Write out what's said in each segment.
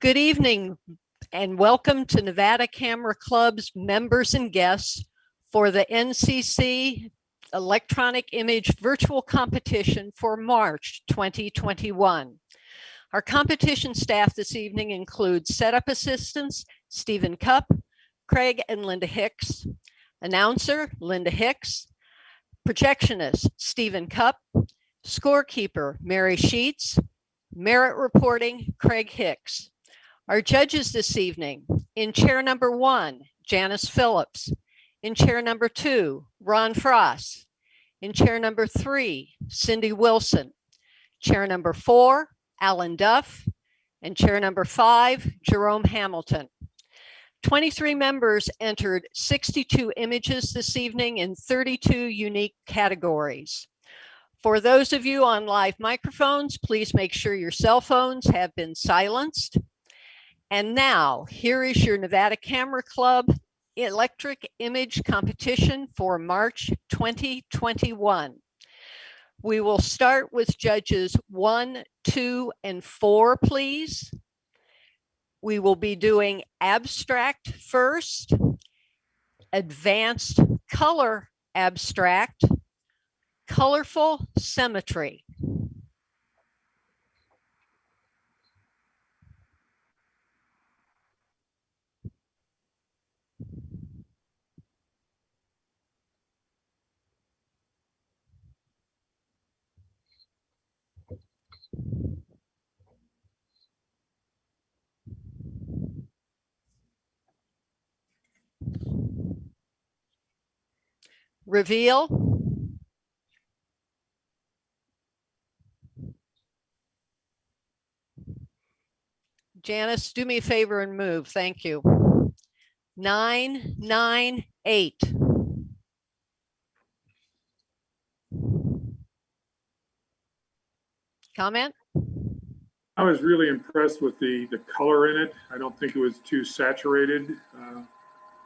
Good evening and welcome to Nevada Camera Club's members and guests for the NCC Electronic Image Virtual Competition for March 2021. Our competition staff this evening includes setup assistants Stephen Cupp, Craig and Linda Hicks, announcer Linda Hicks, projectionist Stephen Cupp, scorekeeper Mary Sheets, merit reporting Craig Hicks. Our judges this evening, in chair number 1, Janice Phillips. In chair number 2, Ron Frost. In chair number 3, Cindy Wilson. Chair number 4, Alan Duff. And chair number 5, Jerome Hamilton. 23 members entered 62 images this evening in 32 unique categories. For those of you on live microphones, please make sure your cell phones have been silenced. And now, here is your Nevada Camera Club Electric Image Competition for March 2021. We will start with judges 1, 2, and 4, please. We will be doing abstract first, advanced color abstract, colorful symmetry. Reveal. Janice, do me a favor and move. Thank you. 998. Comment? I was really impressed with the color in it. I don't think it was too saturated.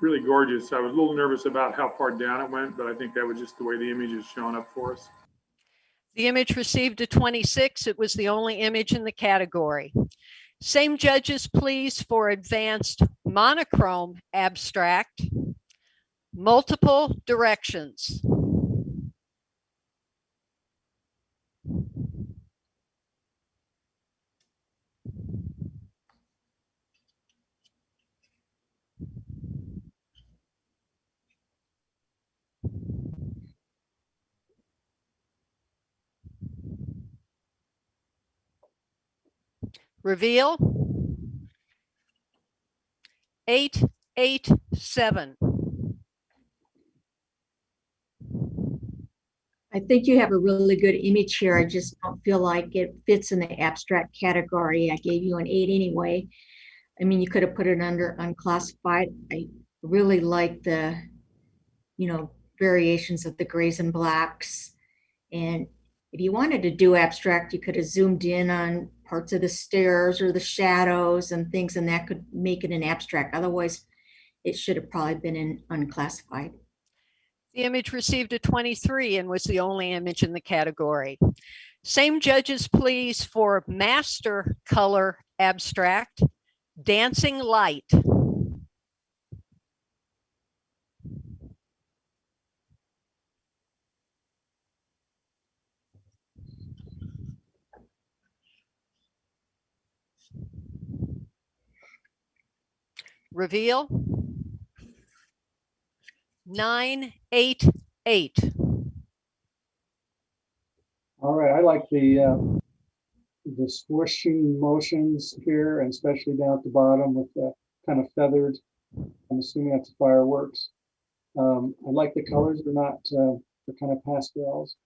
Really gorgeous. I was a little nervous about how far down it went, but I think that was just the way the image is showing up for us. The image received a 26. It was the only image in the category. Same judges, please, for advanced monochrome abstract, multiple directions. Reveal. 887. I think you have a really good image here. I just don't feel like it fits in the abstract category. I gave you an 8 anyway. I mean, you could have put it under unclassified. I really like the, variations of the grays and blacks. And if you wanted to do abstract, you could have zoomed in on parts of the stairs or the shadows and things, and that could make it an abstract. Otherwise, it should have probably been in unclassified. The image received a 23 and was the only image in the category. Same judges, please, for master color abstract, dancing light. Reveal. 988. All right, I like the swooshing motions here, and especially down at the bottom with the kind of feathered. I'm assuming that's fireworks. I like the colors; they're not they're kind of pastels.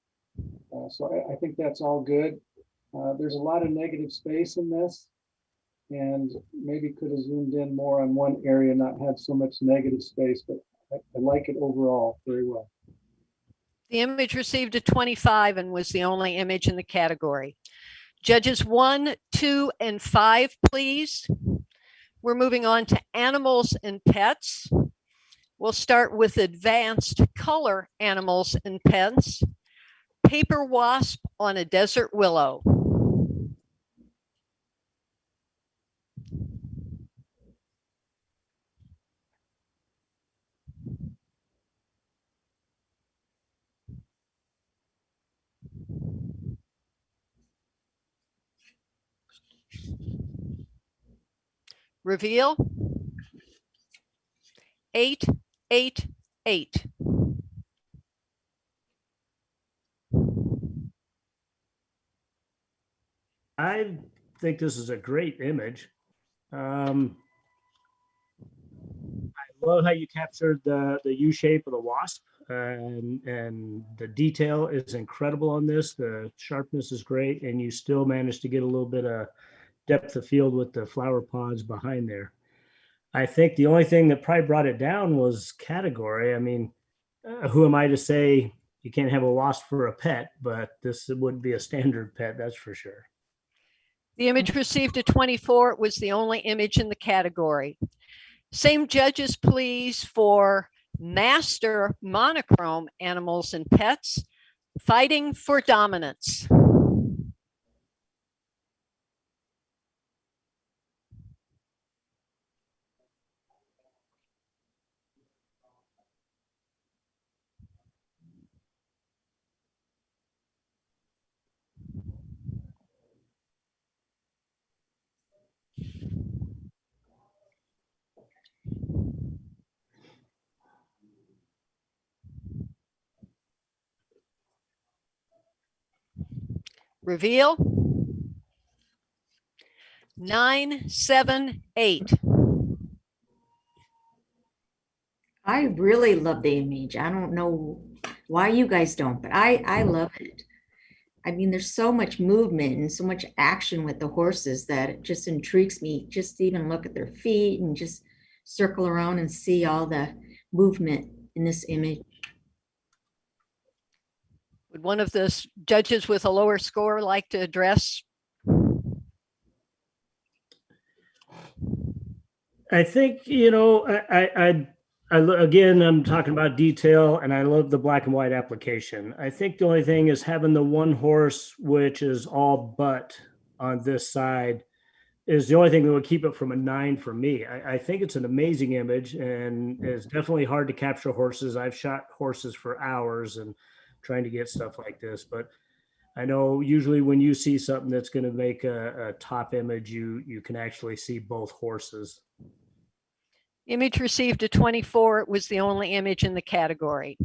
So I think that's all good. There's a lot of negative space in this, and maybe could have zoomed in more on one area, not have so much negative space, but I like it overall very well. The image received a 25 and was the only image in the category. Judges 1, 2, and 5, please. We're moving on to animals and pets. We'll start with advanced color animals and pets. Paper wasp on a desert willow. Reveal. 8, 8, 8. I think this is a great image. I love how you captured the U shape of the wasp, and the detail is incredible on this. The sharpness is great, and you still managed to get a little bit of depth of field with the flower pods behind there. I think the only thing that probably brought it down was category. I mean, who am I to say you can't have a wasp for a pet, but this wouldn't be a standard pet, that's for sure. The image received a 24. It was the only image in the category. Same judges, please, for master monochrome animals and pets, fighting for dominance. Reveal. 9, 7, 8. I really love the image. I don't know why you guys don't, but I love it. I mean, there's so much movement and so much action with the horses that it just intrigues me. Just to even look at their feet and just circle around and see all the movement in this image. Would one of the judges with a lower score like to address? I think, again, I'm talking about detail, and I love the black and white application. I think the only thing is having the one horse, which is all butt on this side, is the only thing that would keep it from a 9 for me. I think it's an amazing image, and it's definitely hard to capture horses. I've shot horses for hours and trying to get stuff like this, but I know usually when you see something that's going to make a top image, you can actually see both horses. Image received a 24. It was the only image in the category.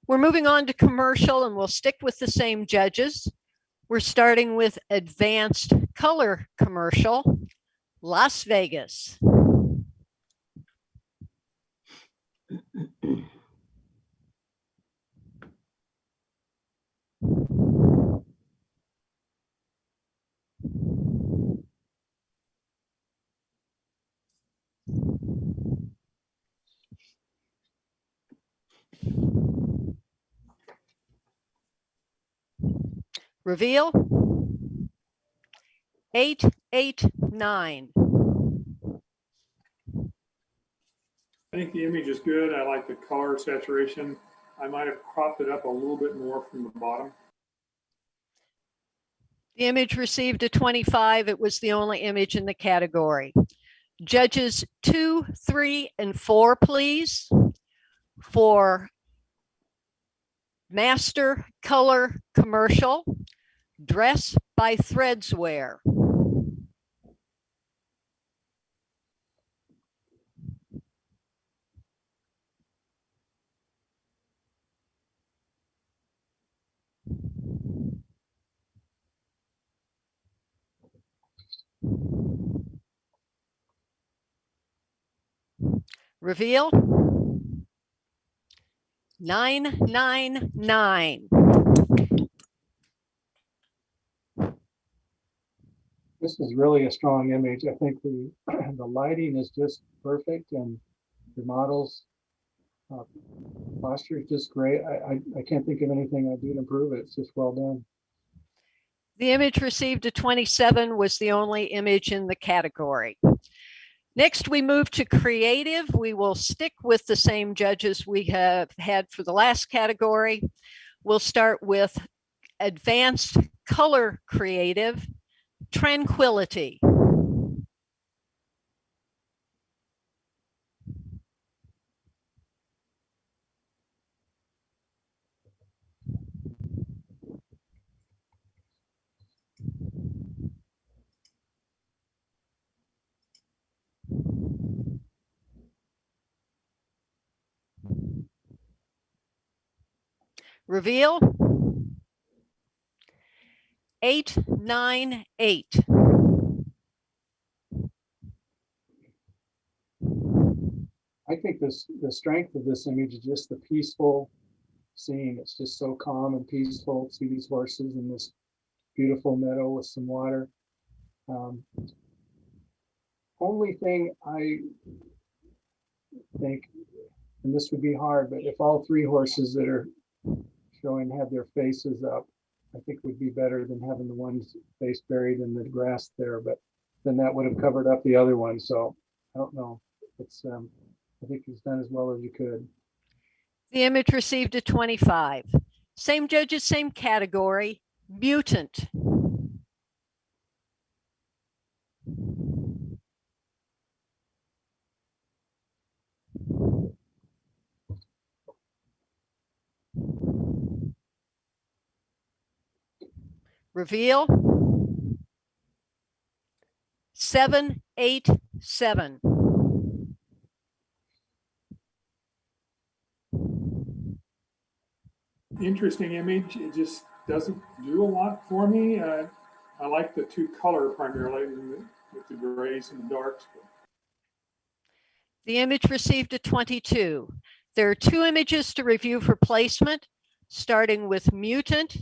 We're moving on to commercial, and we'll stick with the same judges. We're starting with advanced color commercial, Las Vegas. Reveal. 8, 8, 9. I think the image is good. I like the color saturation. I might have cropped it up a little bit more from the bottom. The image received a 25. It was the only image in the category. Judges 2, 3, and 4, please, for master color commercial, dress by Threadswear. Reveal. 9, 9, 9. This is really a strong image. I think the the lighting is just perfect, and the models posture is just great. I can't think of anything I'd do to improve it. It's just well done. The image received a 27, was the only image in the category. Next, we move to creative. We will stick with the same judges we have had for the last category. We'll start with advanced color creative, Tranquility. Reveal. 898. I think the strength of this image is just the peaceful scene. It's just so calm and peaceful to see these horses in this beautiful meadow with some water. Only thing I think, and this would be hard, but if all three horses that are showing have their faces up, I think would be better than having the one's face buried in the grass there, but then that would have covered up the other one. So I don't know. It's I think it's done as well as you could. The image received a 25. Same judges, same category, mutant. Reveal. 787. Interesting image. It just doesn't do a lot for me. I like the two color primarily with the grays and the darks. The image received a 22. There are two images to review for placement, starting with mutant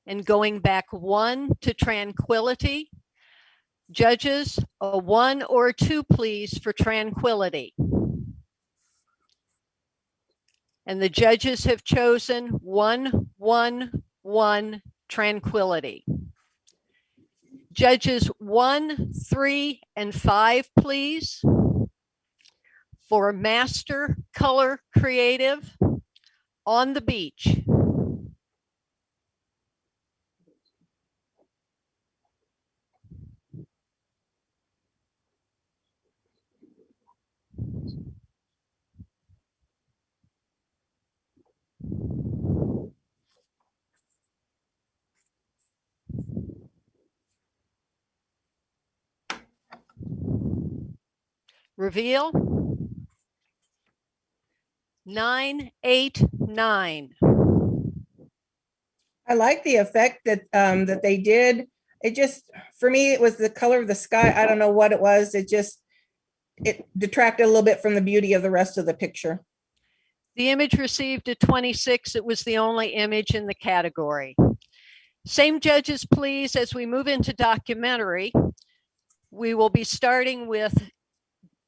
and going back 1 to tranquility. Judges, a 1 or a 2, please, for tranquility. And the judges have chosen 1, 1, 1, tranquility. Judges 1, 3, and 5, please, for Master Color Creative on the Beach. Reveal. 989. I like the effect that that they did. It just, for me, it was the color of the sky. I don't know what it was. It detracted a little bit from the beauty of the rest of the picture. The image received a 26. It was the only image in the category. Same judges, please, as we move into documentary. We will be starting with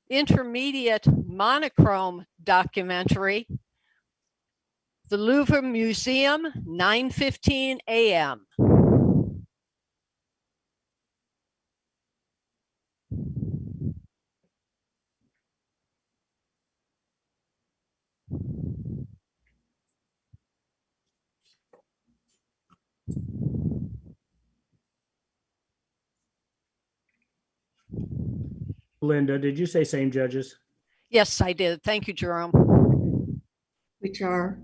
intermediate monochrome documentary, the Louvre Museum, 9:15 a.m. Linda, did you say same judges? Yes, I did. Thank you, Jerome. Which are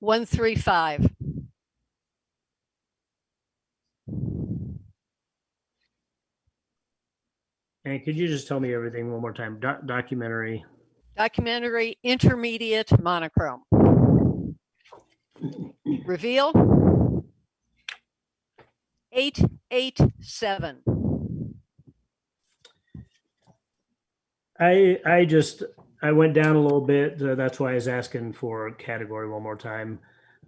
135. And could you just tell me everything one more time? Documentary. Documentary, intermediate monochrome. Reveal. 887. I went down a little bit. That's why I was asking for category one more time.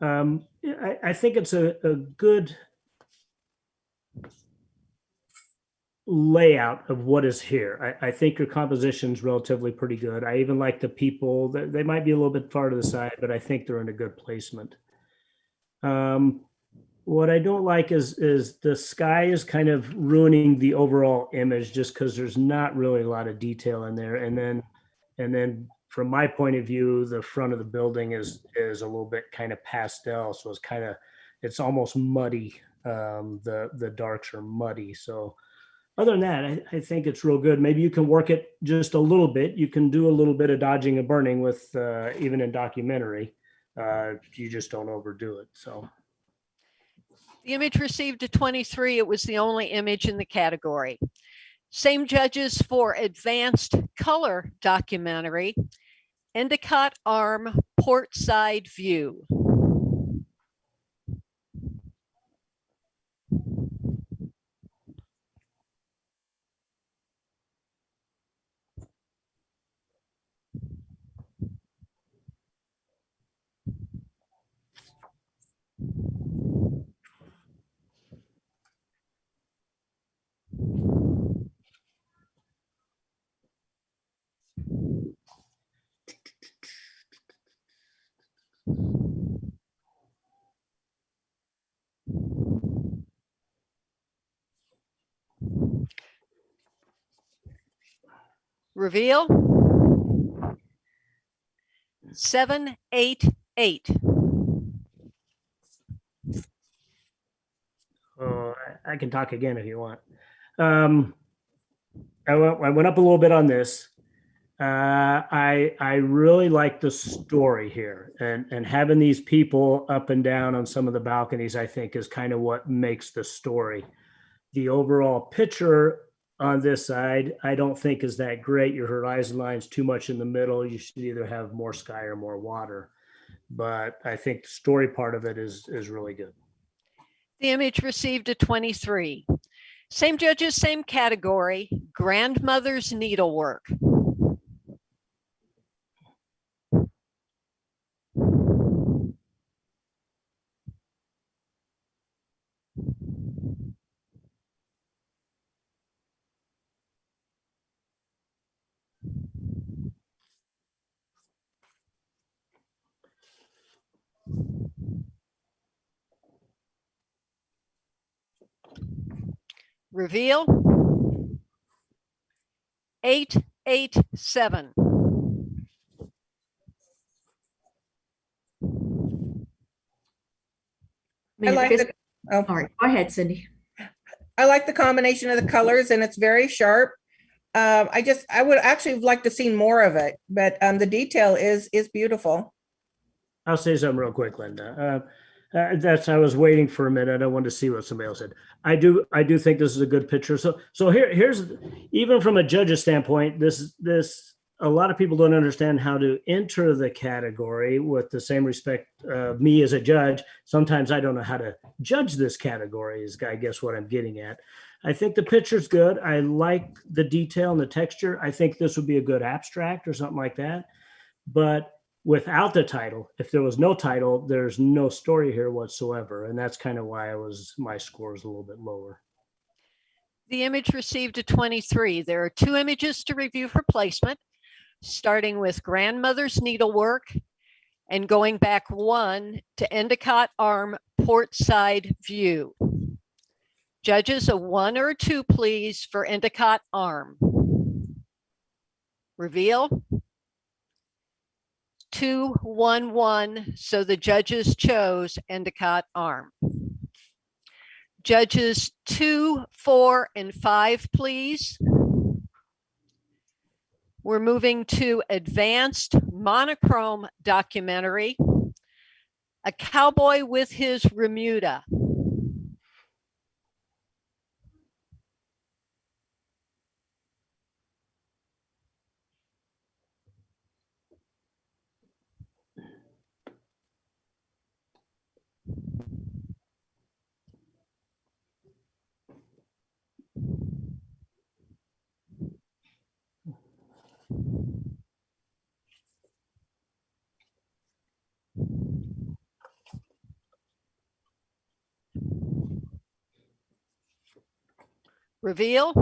I think it's a good layout of what is here. I think your composition is relatively pretty good. I even like the people. They might be a little bit far to the side, but I think they're in a good placement. What I don't like is the sky is kind of ruining the overall image just because there's not really a lot of detail in there. And then from my point of view, the front of the building is a little bit kind of pastel. So it's almost muddy. The darks are muddy. So other than that, I think it's real good. Maybe you can work it just a little bit. You can do a little bit of dodging and burning with even in documentary. You just don't overdo it. So. The image received a 23. It was the only image in the category. Same judges for advanced color documentary. Endicott Arm port side view. Reveal. 788. Oh, I can talk again if you want. I went up a little bit on this. I really like the story here, and having these people up and down on some of the balconies, I think, is kind of what makes the story. The overall picture on this side, I don't think is that great. Your horizon line's too much in the middle. You should either have more sky or more water. But I think the story part of it is really good. The image received a 23. Same judges, same category, grandmother's needlework. Reveal. 887. I like the, oh, All right, go ahead, Cindy. I like the combination of the colors, and it's very sharp. I would actually have liked to see more of it, but the detail is beautiful. I'll say something real quick, Linda. I was waiting for a minute. I wanted to see what somebody else said. I do think this is a good picture. So here's, even from a judge's standpoint, this a lot of people don't understand how to enter the category with the same respect me as a judge. Sometimes I don't know how to judge this category, is I guess what I'm getting at. I think the picture's good. I like the detail and the texture. I think this would be a good abstract or something like that. But without the title, if there was no title, there's no story here whatsoever. And that's kind of why my score is a little bit lower. The image received a 23. There are 2 images to review for placement, starting with grandmother's needlework and going back 1 to Endicott Arm port side view. Judges, a 1 or a 2, please, for Endicott Arm. Reveal. 211. So the judges chose Endicott Arm. Judges 2, 4, and 5, please. We're moving to advanced monochrome documentary, A Cowboy with His Remuda. Reveal.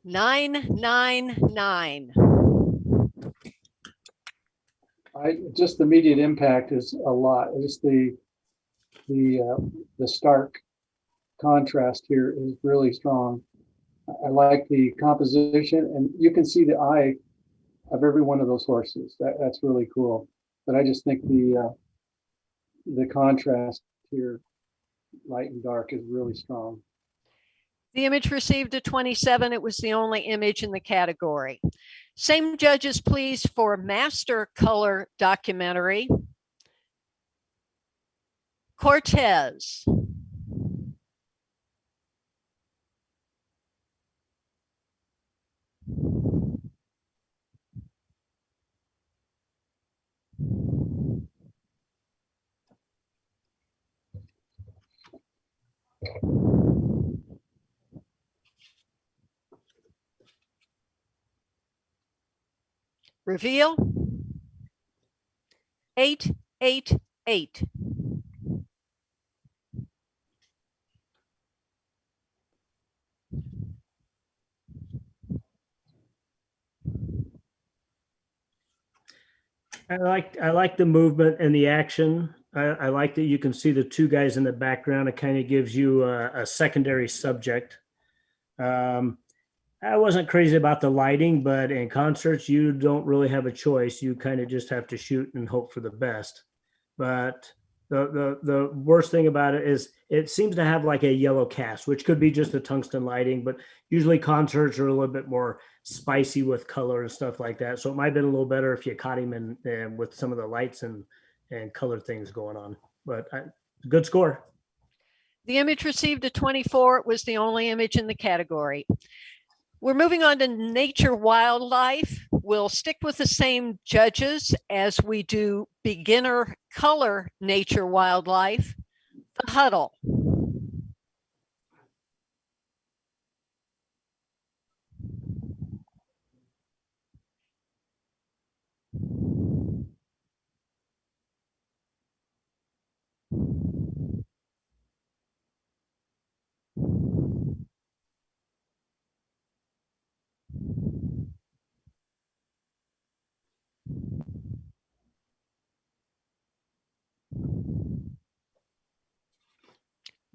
999. Just the immediate impact is a lot. Just the stark contrast here is really strong. I like the composition, and you can see the eye of every one of those horses. That's really cool. But I just think the contrast here, light and dark, is really strong. The image received a 27. It was the only image in the category. Same judges, please, for master color documentary. Cortez. Reveal. 888. I like the movement and the action. I like that you can see the two guys in the background. It kind of gives you a secondary subject. I wasn't crazy about the lighting, but in concerts, you don't really have a choice. You kind of just have to shoot and hope for the best. But the worst thing about it is it seems to have like a yellow cast, which could be just the tungsten lighting, but usually concerts are a little bit more spicy with color and stuff like that. So it might have been a little better if you caught him in with some of the lights and color things going on. But good score. The image received a 24. It was the only image in the category. We're moving on to nature wildlife. We'll stick with the same judges as we do beginner color nature wildlife. The huddle.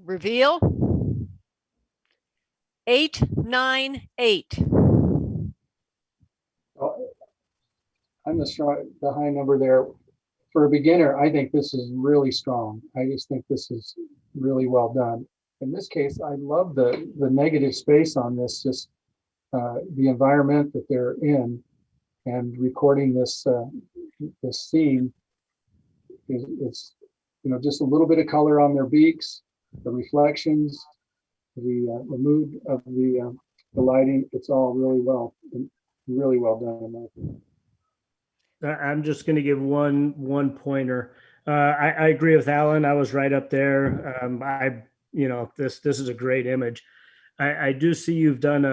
Reveal. 898. I'm the high number there. For a beginner, I think this is really strong. I just think this is really well done. In this case, I love the negative space on this, just the environment that they're in, and recording this this scene it's just a little bit of color on their beaks, the reflections, the mood of the lighting. It's all really well done in my opinion. I'm just going to give one pointer. I agree with Alan. I was right up there. This is a great image. I do see you've done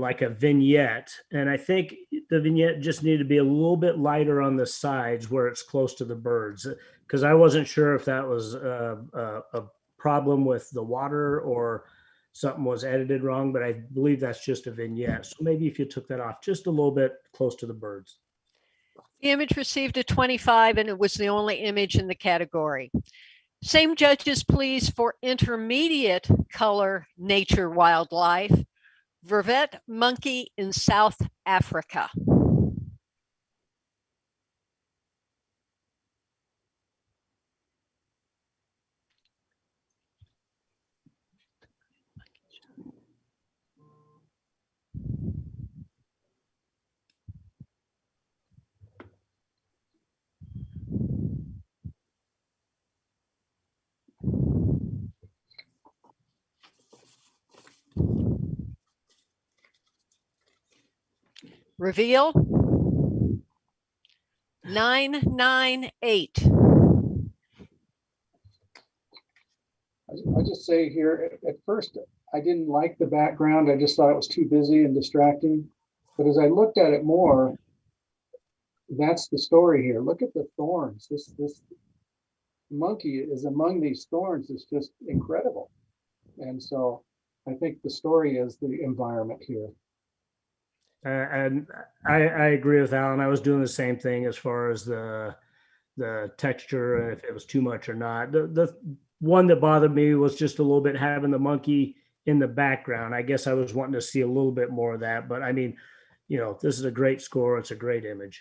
like a vignette, and I think the vignette just needed to be a little bit lighter on the sides where it's close to the birds, because I wasn't sure if that was a problem with the water or something was edited wrong, but I believe that's just a vignette. So maybe if you took that off just a little bit close to the birds. The image received a 25, and it was the only image in the category. Same judges, please, for intermediate color nature wildlife. Vervet monkey in South Africa. Reveal. 998. I'll just say here, at first, I didn't like the background. I just thought it was too busy and distracting. But as I looked at it more, that's the story here. Look at the thorns. This monkey is among these thorns. It's just incredible. And so I think the story is the environment here. And I agree with Alan. I was doing the same thing as far as the texture, if it was too much or not. The one that bothered me was just a little bit having the monkey in the background. I guess I was wanting to see a little bit more of that. But I mean, this is a great score. It's a great image.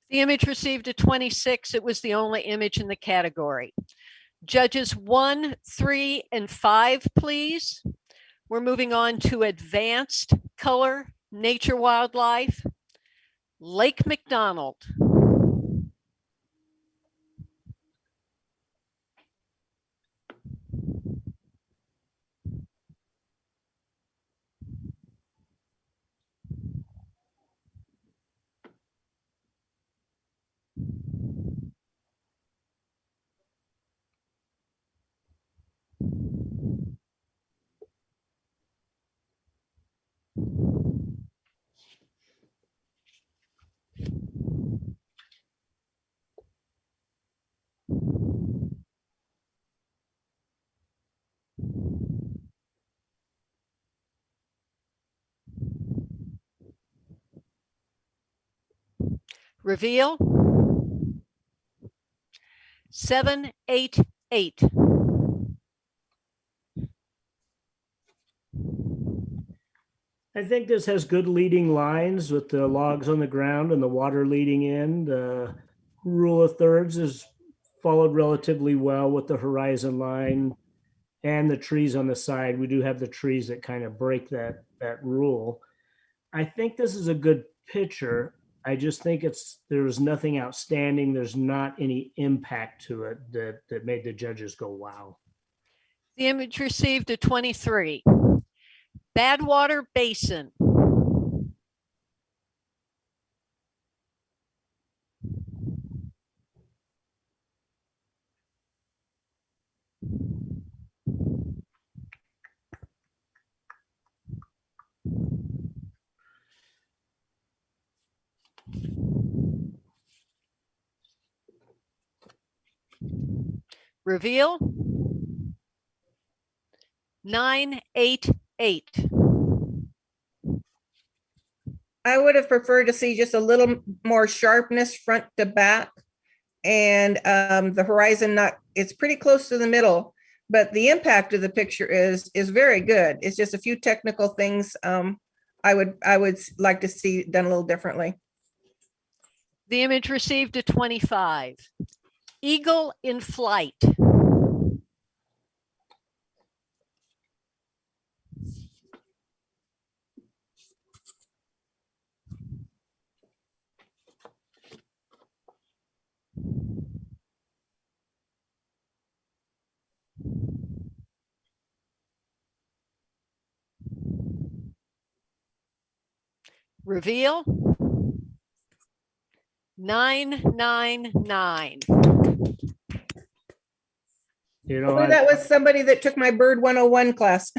The image received a 26. It was the only image in the category. Judges 1, 3, and 5, please. We're moving on to advanced color nature wildlife. Lake McDonald. Reveal. 788. I think this has good leading lines with the logs on the ground and the water leading in. The rule of thirds is followed relatively well with the horizon line and the trees on the side. We do have the trees that kind of break that rule. I think this is a good picture. I just think there was nothing outstanding. There's not any impact to it that made the judges go, wow. The image received a 23. Badwater Basin. Reveal. 988. I would have preferred to see just a little more sharpness front to back. And the horizon it's pretty close to the middle, but the impact of the picture is very good. It's just a few technical things I would like to see done a little differently. The image received a 25. Eagle in flight. Reveal. 999. You know, Hopefully that was somebody that took my Bird 101 class.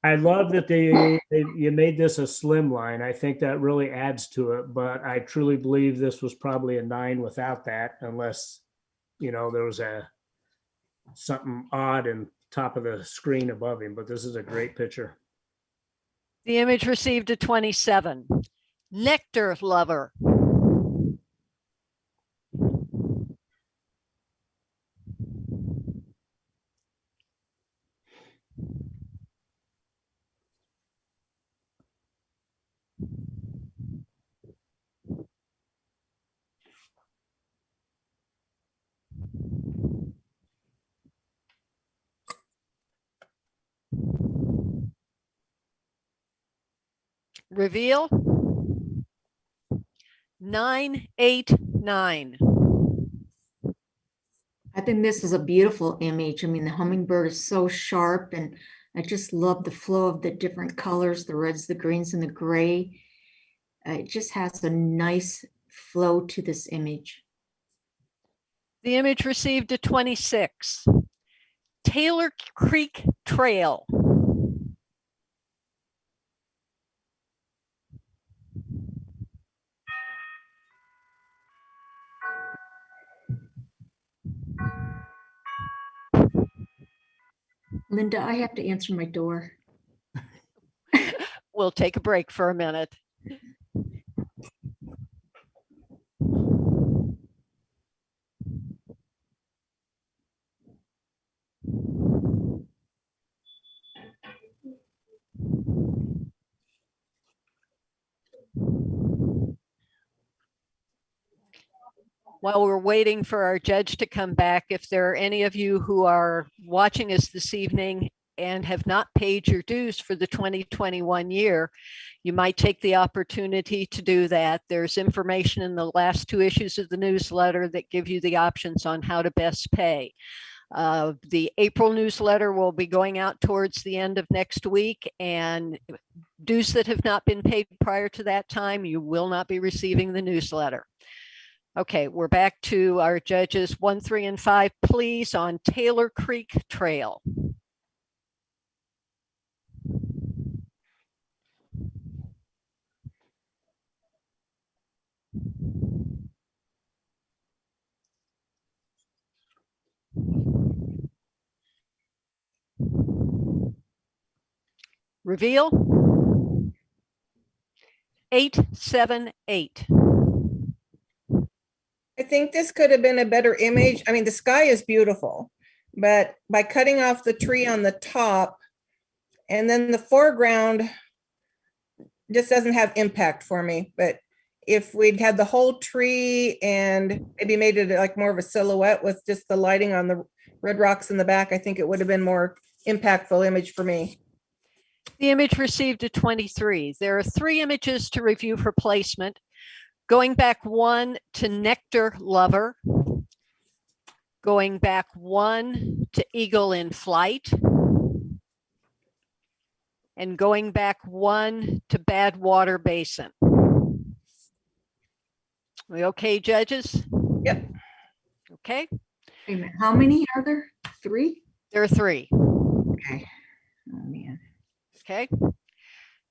I love that you made this a slim line. I think that really adds to it, but I truly believe this was probably a 9 without that, unless, there was something odd in top of the screen above him, but this is a great picture. The image received a 27. Nectar Lover. Reveal. 989. I think this is a beautiful image. I mean, the hummingbird is so sharp, and I just love the flow of the different colors, the reds, the greens, and the gray. It just has a nice flow to this image. The image received a 26. Taylor Creek Trail. Linda, I have to answer my door. We'll take a break for a minute. While we're waiting for our judge to come back, if there are any of you who are watching us this evening and have not paid your dues for the 2021 year, you might take the opportunity to do that. There's information in the last 2 issues of the newsletter that give you the options on how to best pay. The April newsletter will be going out towards the end of next week, and dues that have not been paid prior to that time, you will not be receiving the newsletter. Okay, we're back to our judges 1, 3, and 5, please, on Taylor Creek Trail. Reveal. 878. I think this could have been a better image. I mean, the sky is beautiful, but by cutting off the tree on the top and then the foreground just doesn't have impact for me. But if we'd had the whole tree and maybe made it like more of a silhouette with just the lighting on the red rocks in the back, I think it would have been more impactful image for me. The image received a 23. There are 3 images to review for placement. Going back 1 to Nectar Lover. Going back 1 to Eagle in Flight. And going back 1 to Bad Water Basin. We okay, judges? Yep. Okay, Wait a minute, how many are there? 3? there are 3. Okay. Oh, man. Okay.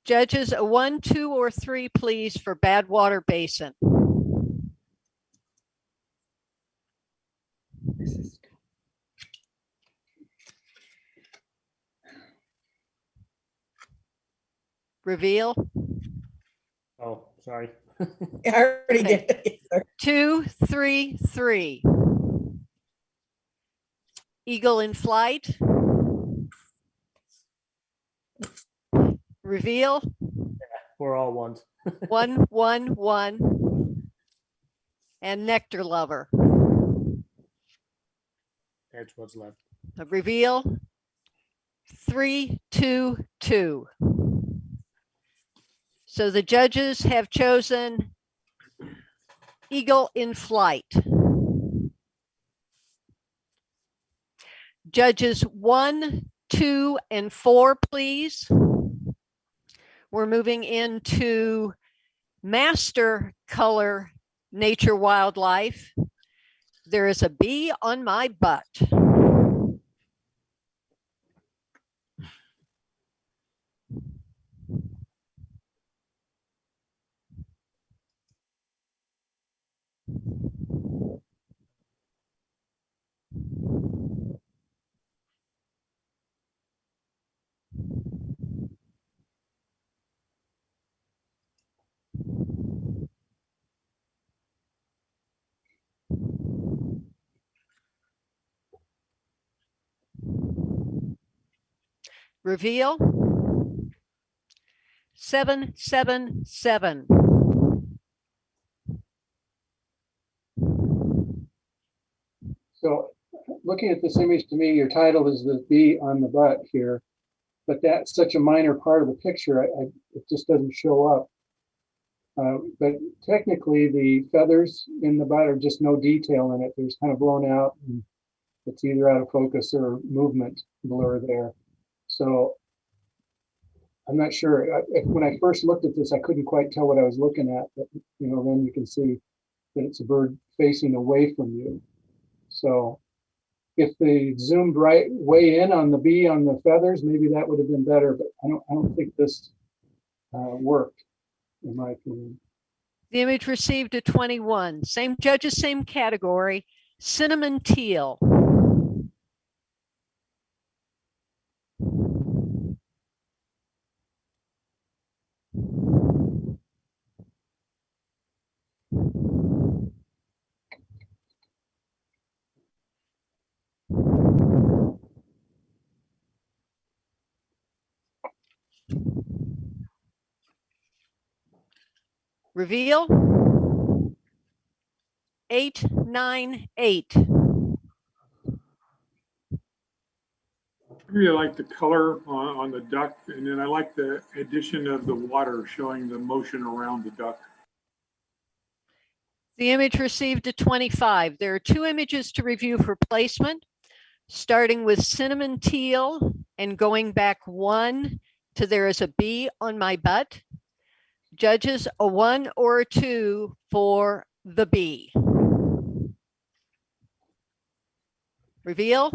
Judges, a 1, 2, or 3, please, for Bad Water Basin. This is Reveal. Oh, sorry. I already Okay. did it. 2, 3, 3. Eagle in Flight. Reveal. We're all ones. 1, 1, 1. And Nectar Lover. That's what's left. A reveal. 3, 2, 2. So the judges have chosen Eagle in Flight. Judges 1, 2, and 4, please. We're moving into Master Color Nature Wildlife. There is a bee on my butt. Reveal. 7, 7, 7. So looking at this image, to me, your title is the bee on the butt here, but that's such a minor part of the picture. It just doesn't show up. But technically, the feathers in the butt are just no detail in it. There's kind of blown out, and it's either out of focus or movement blur there. So I'm not sure. When I first looked at this, I couldn't quite tell what I was looking at, but then you can see that it's a bird facing away from you. So if they zoomed right way in on the bee on the feathers, maybe that would have been better. But I don't think this worked, in my opinion. The image received a 21. Same judges, same category. Cinnamon teal. Reveal. 8, 9, 8. I really like the color on the duck, and then I like the addition of the water showing the motion around the duck. The image received a 25. There are 2 images to review for placement, starting with cinnamon teal and going back 1 to there is a bee on my butt. Judges, a 1 or a 2 for the bee. Reveal.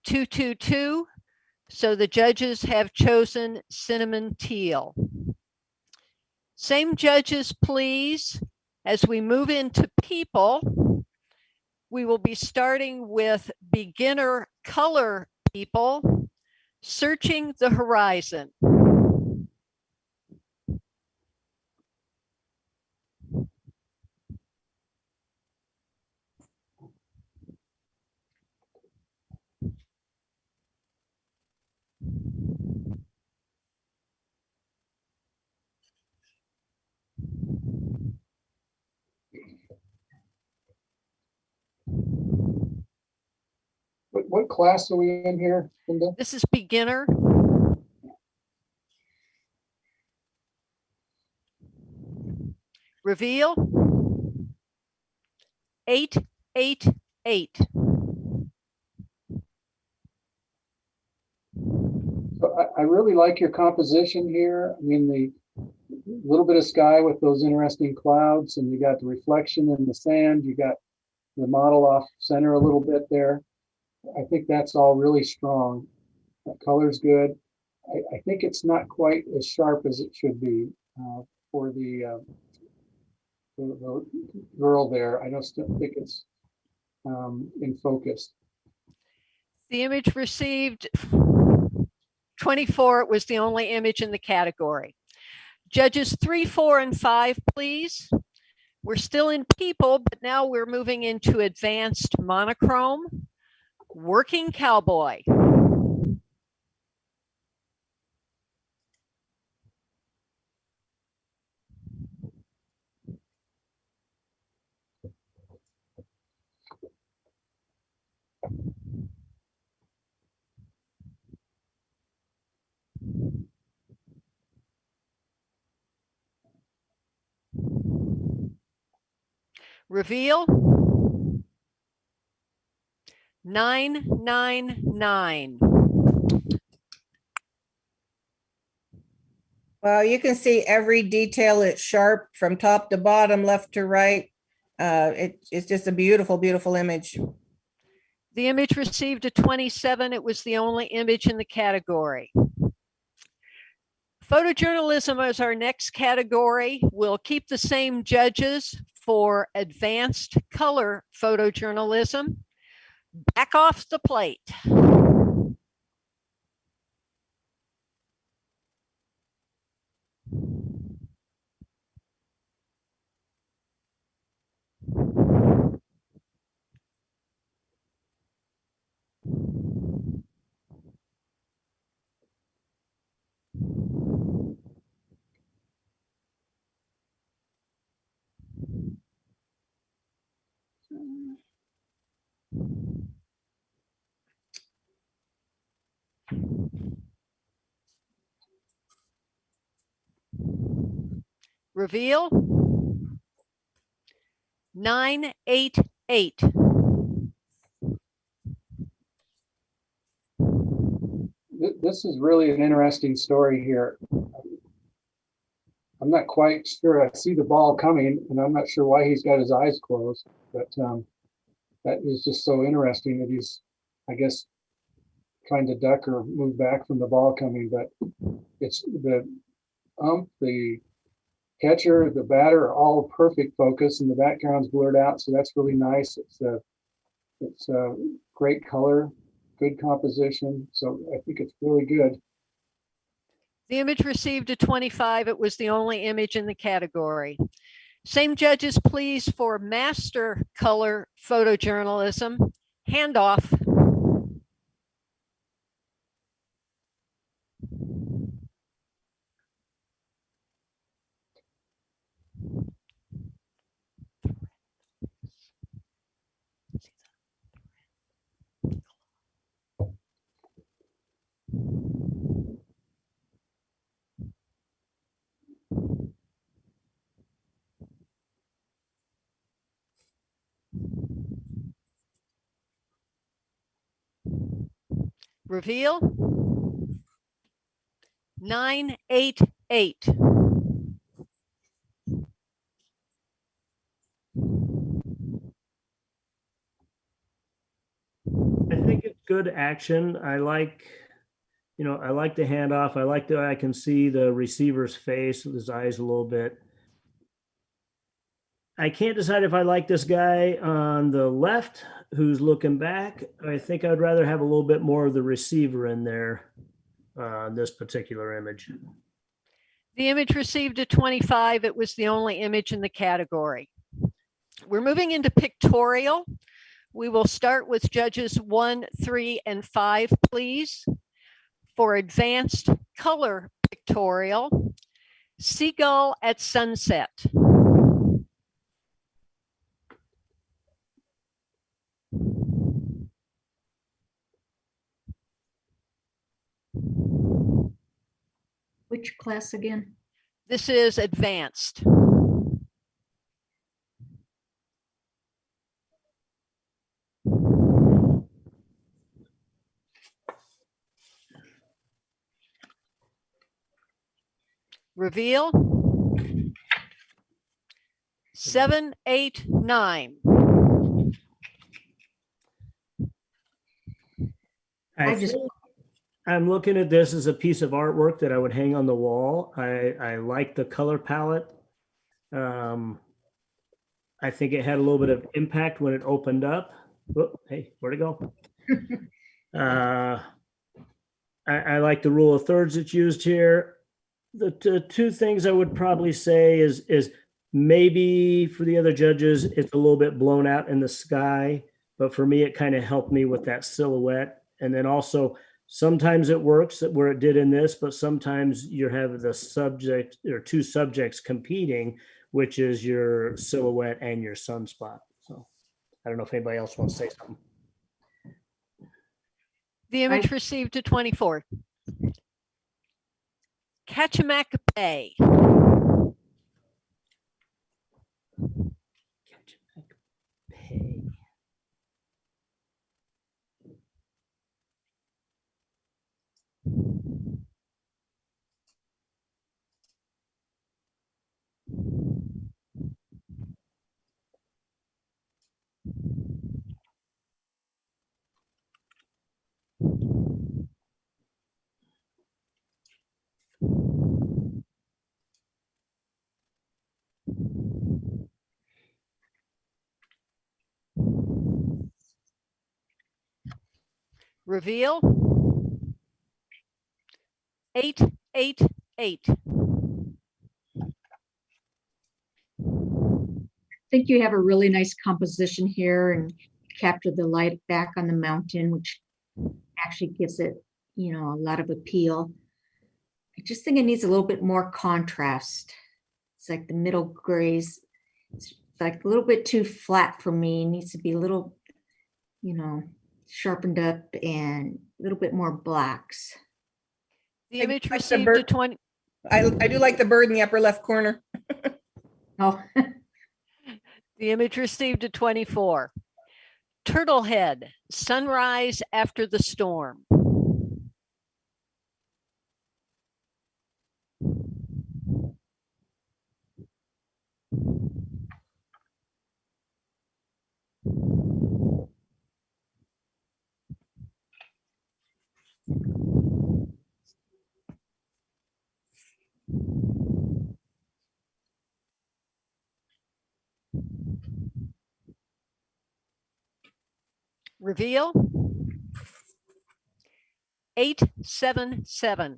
2, 2, 2. So the judges have chosen cinnamon teal. Same judges, please. As we move into people, we will be starting with beginner color people, searching the horizon. What class are we in here, Linda? This is beginner. Reveal. 8, 8, 8. So I really like your composition here. I mean, the little bit of sky with those interesting clouds, and you got the reflection in the sand. You got the model off center a little bit there. I think that's all really strong. That color's good. I think it's not quite as sharp as it should be for the girl there. I just don't think it's in focus. The image received 24. It was the only image in the category. Judges 3, 4, and 5, please. We're still in people, but now we're moving into advanced monochrome. Working cowboy. Reveal. 999. Well, you can see every detail. It's sharp from top to bottom, left to right. It's just a beautiful, beautiful image. The image received a 27. It was the only image in the category. Photojournalism is our next category. We'll keep the same judges for advanced color photojournalism. Back off the plate. Reveal. 988. This is really an interesting story here. I'm not quite sure. I see the ball coming, and I'm not sure why he's got his eyes closed, but that is just so interesting that he's, I guess, trying to duck or move back from the ball coming. But it's the catcher, the batter, are all perfect focus, and the background's blurred out, so that's really nice. It's a great color, good composition, so I think it's really good. The image received a 25. It was the only image in the category. Same judges, please, for master color photojournalism. Handoff. Reveal. 988. I think it's good action. I like the handoff. I like that I can see the receiver's face with his eyes a little bit. I can't decide if I like this guy on the left who's looking back. I think I'd rather have a little bit more of the receiver in there on this particular image. The image received a 25. It was the only image in the category. We're moving into pictorial. We will start with judges 1, 3, and 5, please. For advanced color pictorial, Seagull at Sunset. Which class again? This is advanced. Reveal. 7, 8, 9. I just- I'm looking at this as a piece of artwork that I would hang on the wall. I like the color palette. I think it had a little bit of impact when it opened up. Whoop, hey, where'd it go? I like the rule of thirds that's used here. The two things I would probably say is maybe for the other judges, it's a little bit blown out in the sky, but for me, it kind of helped me with that silhouette. And then also, sometimes it works where it did in this, but sometimes you have the subject or two subjects competing, which is your silhouette and your sunspot. So I don't know if anybody else wants to say something. The image received a 24. Kachemak Bay. Pay. Reveal. 8, 8, 8. I think you have a really nice composition here and capture the light back on the mountain, which actually gives it, you know, a lot of appeal. I just think it needs a little bit more contrast. It's like the middle grays, it's like a little bit too flat for me. It needs to be a little, you know, sharpened up and a little bit more blacks. The I image like the received bird. a 20. I do like the bird in the upper left corner. Oh, The image received a 24. Turtlehead, sunrise after the storm. Reveal. 8, 7, 7.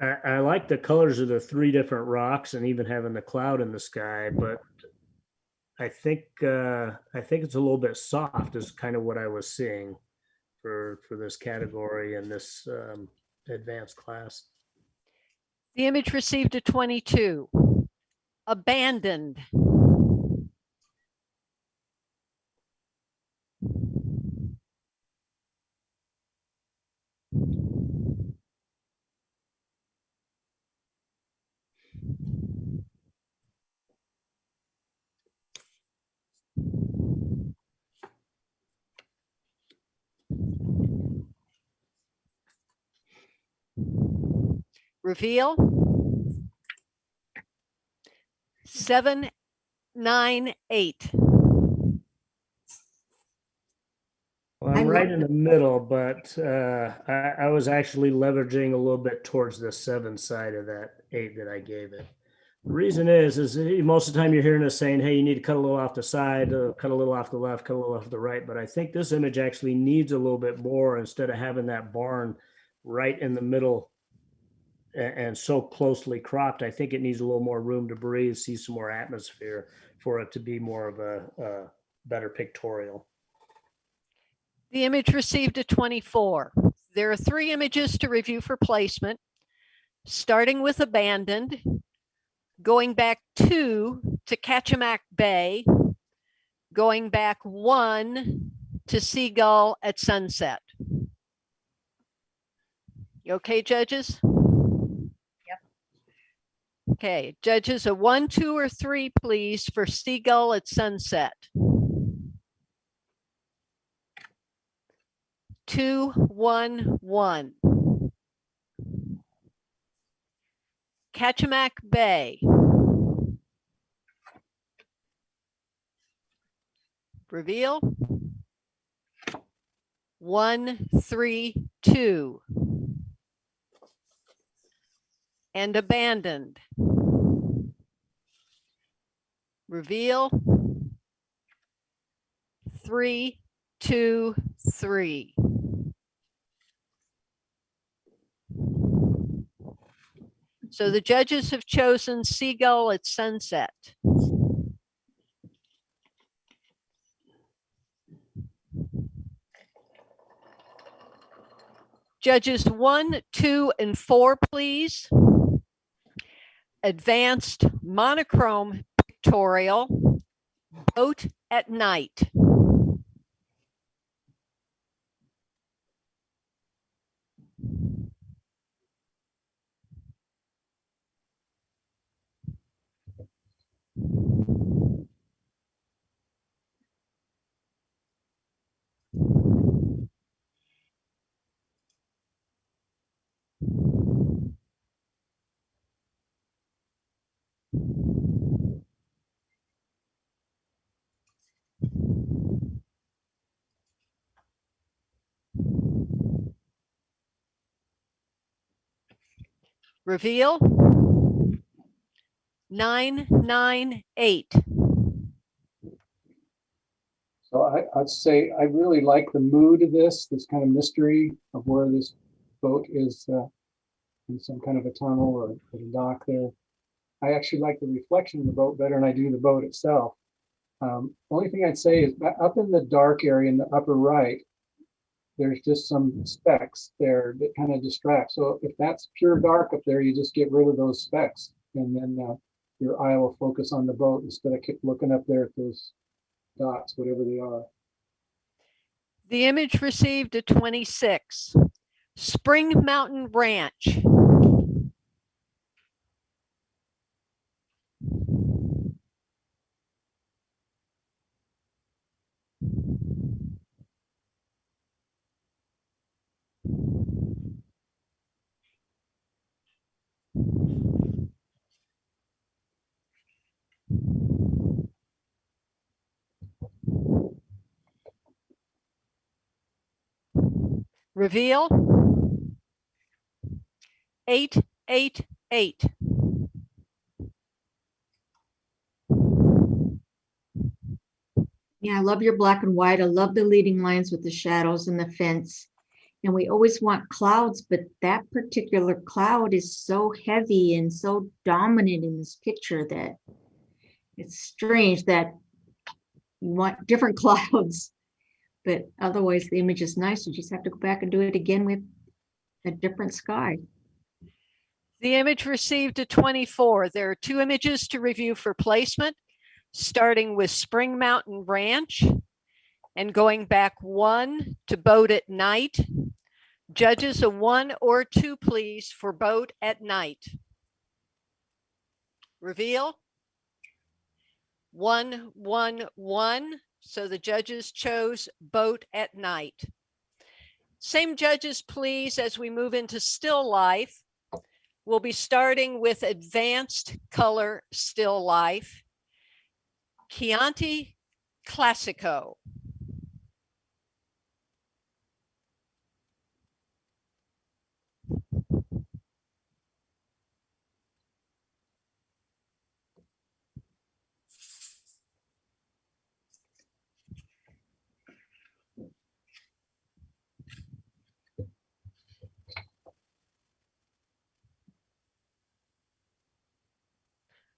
I like the colors of the three different rocks and even having the cloud in the sky, but I think it's a little bit soft is kind of what I was seeing for this category and this advanced class. The image received a 22. Abandoned. Reveal. 7, 9, 8. Well, I I'm love right in the middle, but I was actually leveraging a little bit towards the 7 side of that 8 that I gave it. The reason is most of the time you're hearing us saying, hey, you need to cut a little off the side, cut a little off the left, cut a little off the right. But I think this image actually needs a little bit more instead of having that barn right in the middle and so closely cropped. I think it needs a little more room to breathe, see some more atmosphere for it to be more of a better pictorial. The image received a 24. There are 3 images to review for placement, starting with abandoned, going back 2 to Kachemak Bay, going back 1 to Seagull at sunset. You okay, judges? Yep. Okay, judges, a 1, 2, or 3, please, for seagull at sunset. 2, 1, 1. Kachemak Bay. Reveal. 1, 3, 2. And abandoned. Reveal. 3, 2, 3. So the judges have chosen seagull at sunset. Judges 1, 2, and 4, please. Advanced monochrome pictorial, boat at night. Reveal. 9, 9, 8. So I'd say I really like the mood of this kind of mystery of where this boat is in some kind of a tunnel or a dock there. I actually like the reflection of the boat better than I do the boat itself. Only thing I'd say is up in the dark area in the upper right, there's just some specks there that kind of distract. So if that's pure dark up there, you just get rid of those specks, and then your eye will focus on the boat instead of keep looking up there at those dots, whatever they are. The image received a 26. Spring Mountain Ranch. Reveal. 8, 8, 8. Yeah, I love your black and white. I love the leading lines with the shadows and the fence. And we always want clouds, but that particular cloud is so heavy and so dominant in this picture that it's strange that you want different clouds. But otherwise, the image is nice. You just have to go back and do it again with a different sky. The image received a 24. There are 2 images to review for placement, starting with Spring Mountain Ranch and going back 1 to boat at night. Judges, a 1 or 2, please, for boat at night. Reveal. 1, 1, 1. So the judges chose boat at night. Same judges, please, as we move into still life. We'll be starting with advanced color still life. Chianti Classico.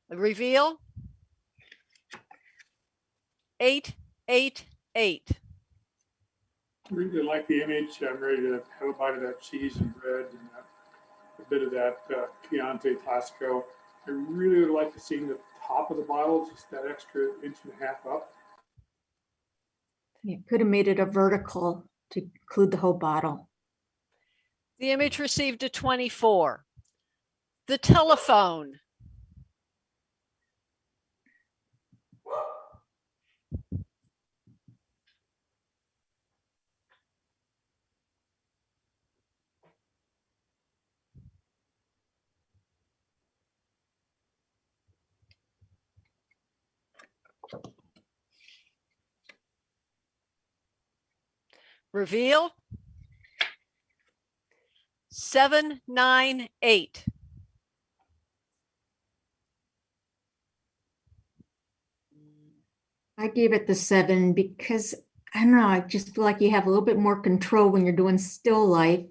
Reveal. 8, 8, 8. I really like the image. I'm ready to have a bite of that cheese and bread and a bit of that Chianti Classico. I really would like to see the top of the bottle, just that extra 1.5 inches up. You could have made it a vertical to include the whole bottle. The image received a 24. The telephone. Reveal. 798. I gave it the 7 because I don't know, I just feel like you have a little bit more control when you're doing still life,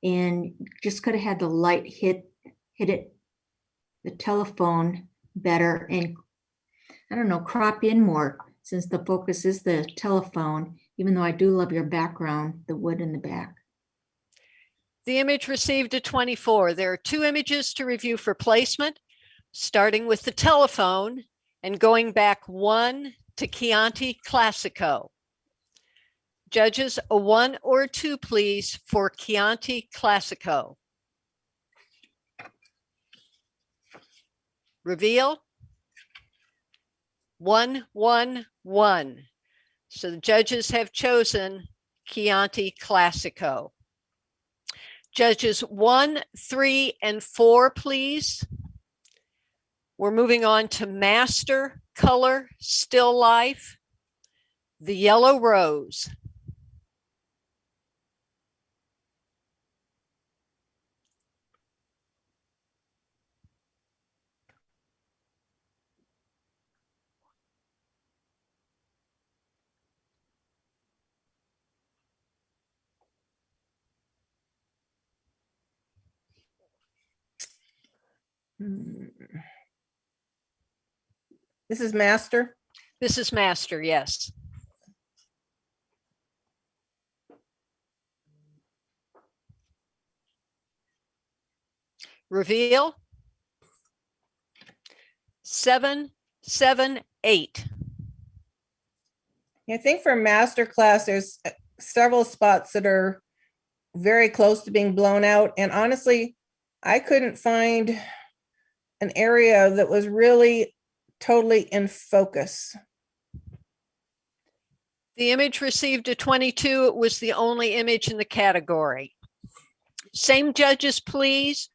and just could have had the light hit the telephone better, and I don't know, crop in more since the focus is the telephone, even though I do love your background, the wood in the back. The image received a 24. There are 2 images to review for placement, starting with the telephone and going back 1 to Chianti Classico. Judges, a 1 or a 2, please, for Chianti Classico. Reveal. 111. So the judges have chosen Chianti Classico. Judges 1, 3, and 4, please. We're moving on to Master Color Still Life, the Yellow Rose. This is master. This is Master, yes. Reveal. 778. I think for master class, there's several spots that are very close to being blown out. And honestly, I couldn't find an area that was really totally in focus. The image received a 22. It was the only image in the category. Same judges, please.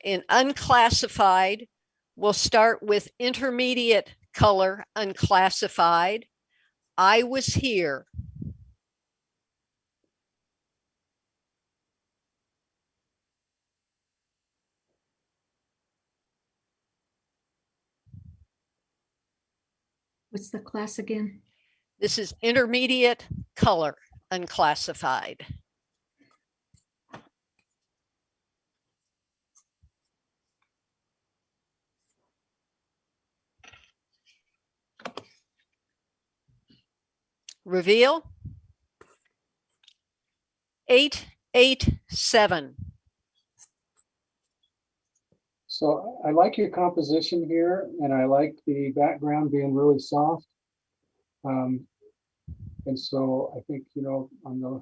In unclassified, we'll start with intermediate color unclassified. I was here. What's the class again? This is intermediate color unclassified. Reveal. 887. So I like your composition here, and I like the background being really soft. And so I think, you know, on the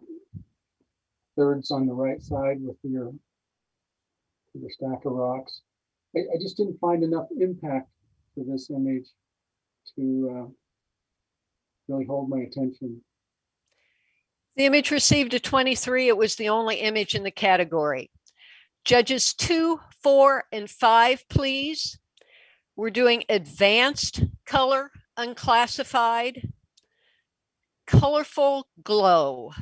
thirds on the right side with your stack of rocks, I just didn't find enough impact for this image to really hold my attention. The image received a 23. It was the only image in the category. Judges 2, 4, and 5, please. We're doing advanced color unclassified. Colorful glow.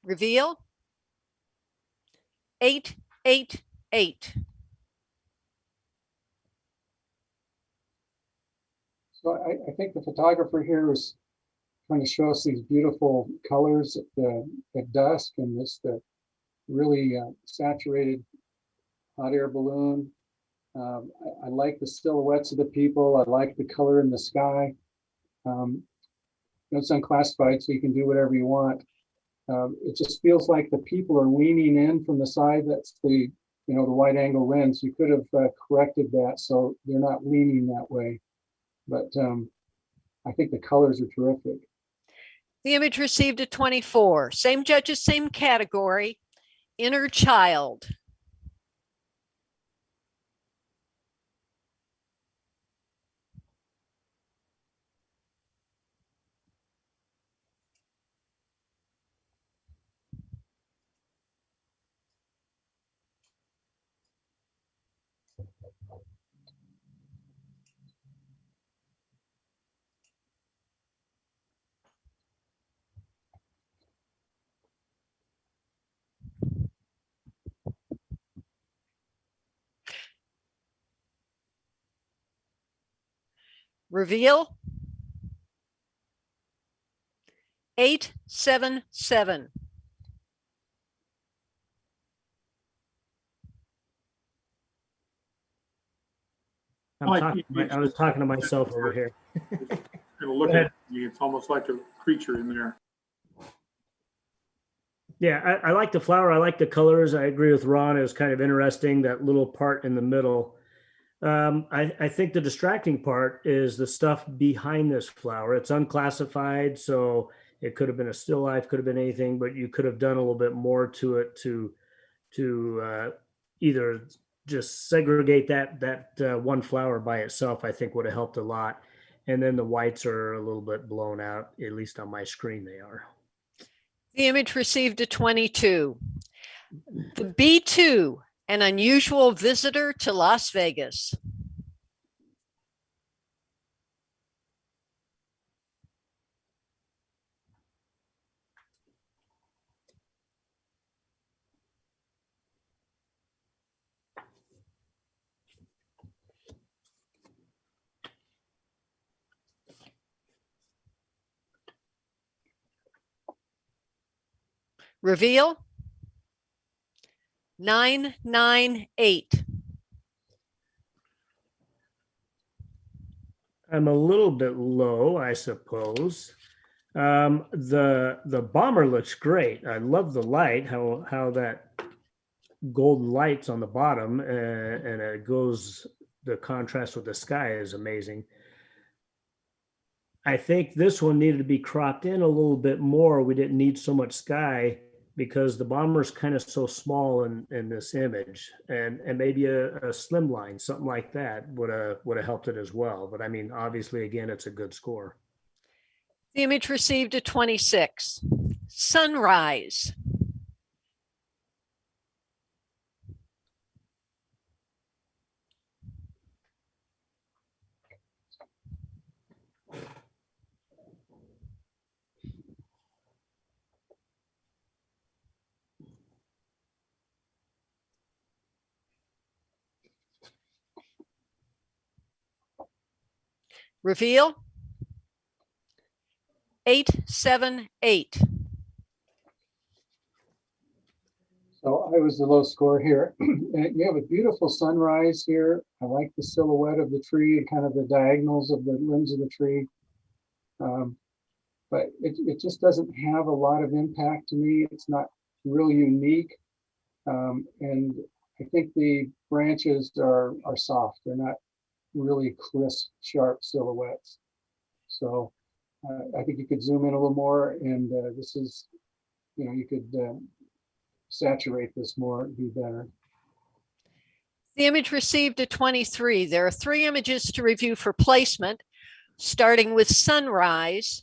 Reveal. 888. So I think the photographer here is trying to show us these beautiful colors at dusk, and this the really saturated hot air balloon. I like the silhouettes of the people. I like the color in the sky. It's unclassified, so you can do whatever you want. It just feels like the people are leaning in from the side. That's the the wide angle lens. You could have corrected that so they're not leaning that way. But I think the colors are terrific. The image received a 24. Same judges, same category. Inner child. Reveal. 877. I was talking to myself over here. It'll look at me. It's almost like a creature in there. Yeah, I like the flower. I like the colors. I agree with Ron. It was kind of interesting, that little part in the middle. I think the distracting part is the stuff behind this flower. It's unclassified, so it could have been a still life, could have been anything, but you could have done a little bit more to it to either just segregate that one flower by itself. I think would have helped a lot. And then the whites are a little bit blown out, at least on my screen they are. The image received a 22. The B2, an unusual visitor to Las Vegas. Reveal. 998. I'm a little bit low, I suppose. The bomber looks great. I love the light, how that golden light's on the bottom, and it goes, the contrast with the sky is amazing. I think this one needed to be cropped in a little bit more. We didn't need so much sky because the bomber's kind of so small in this image, and maybe a slimline, something like that would have helped it as well. But I mean, obviously, again, it's a good score. The image received a 26. Sunrise. Reveal. 878. So I was the low score here. You have a beautiful sunrise here. I like the silhouette of the tree and kind of the diagonals of the limbs of the tree. But it just doesn't have a lot of impact to me. It's not really unique. And I think the branches are soft. They're not really crisp, sharp silhouettes. So I think you could zoom in a little more, and this is, you could saturate this more, it'd be better. The image received a 23. There are 3 images to review for placement, starting with sunrise,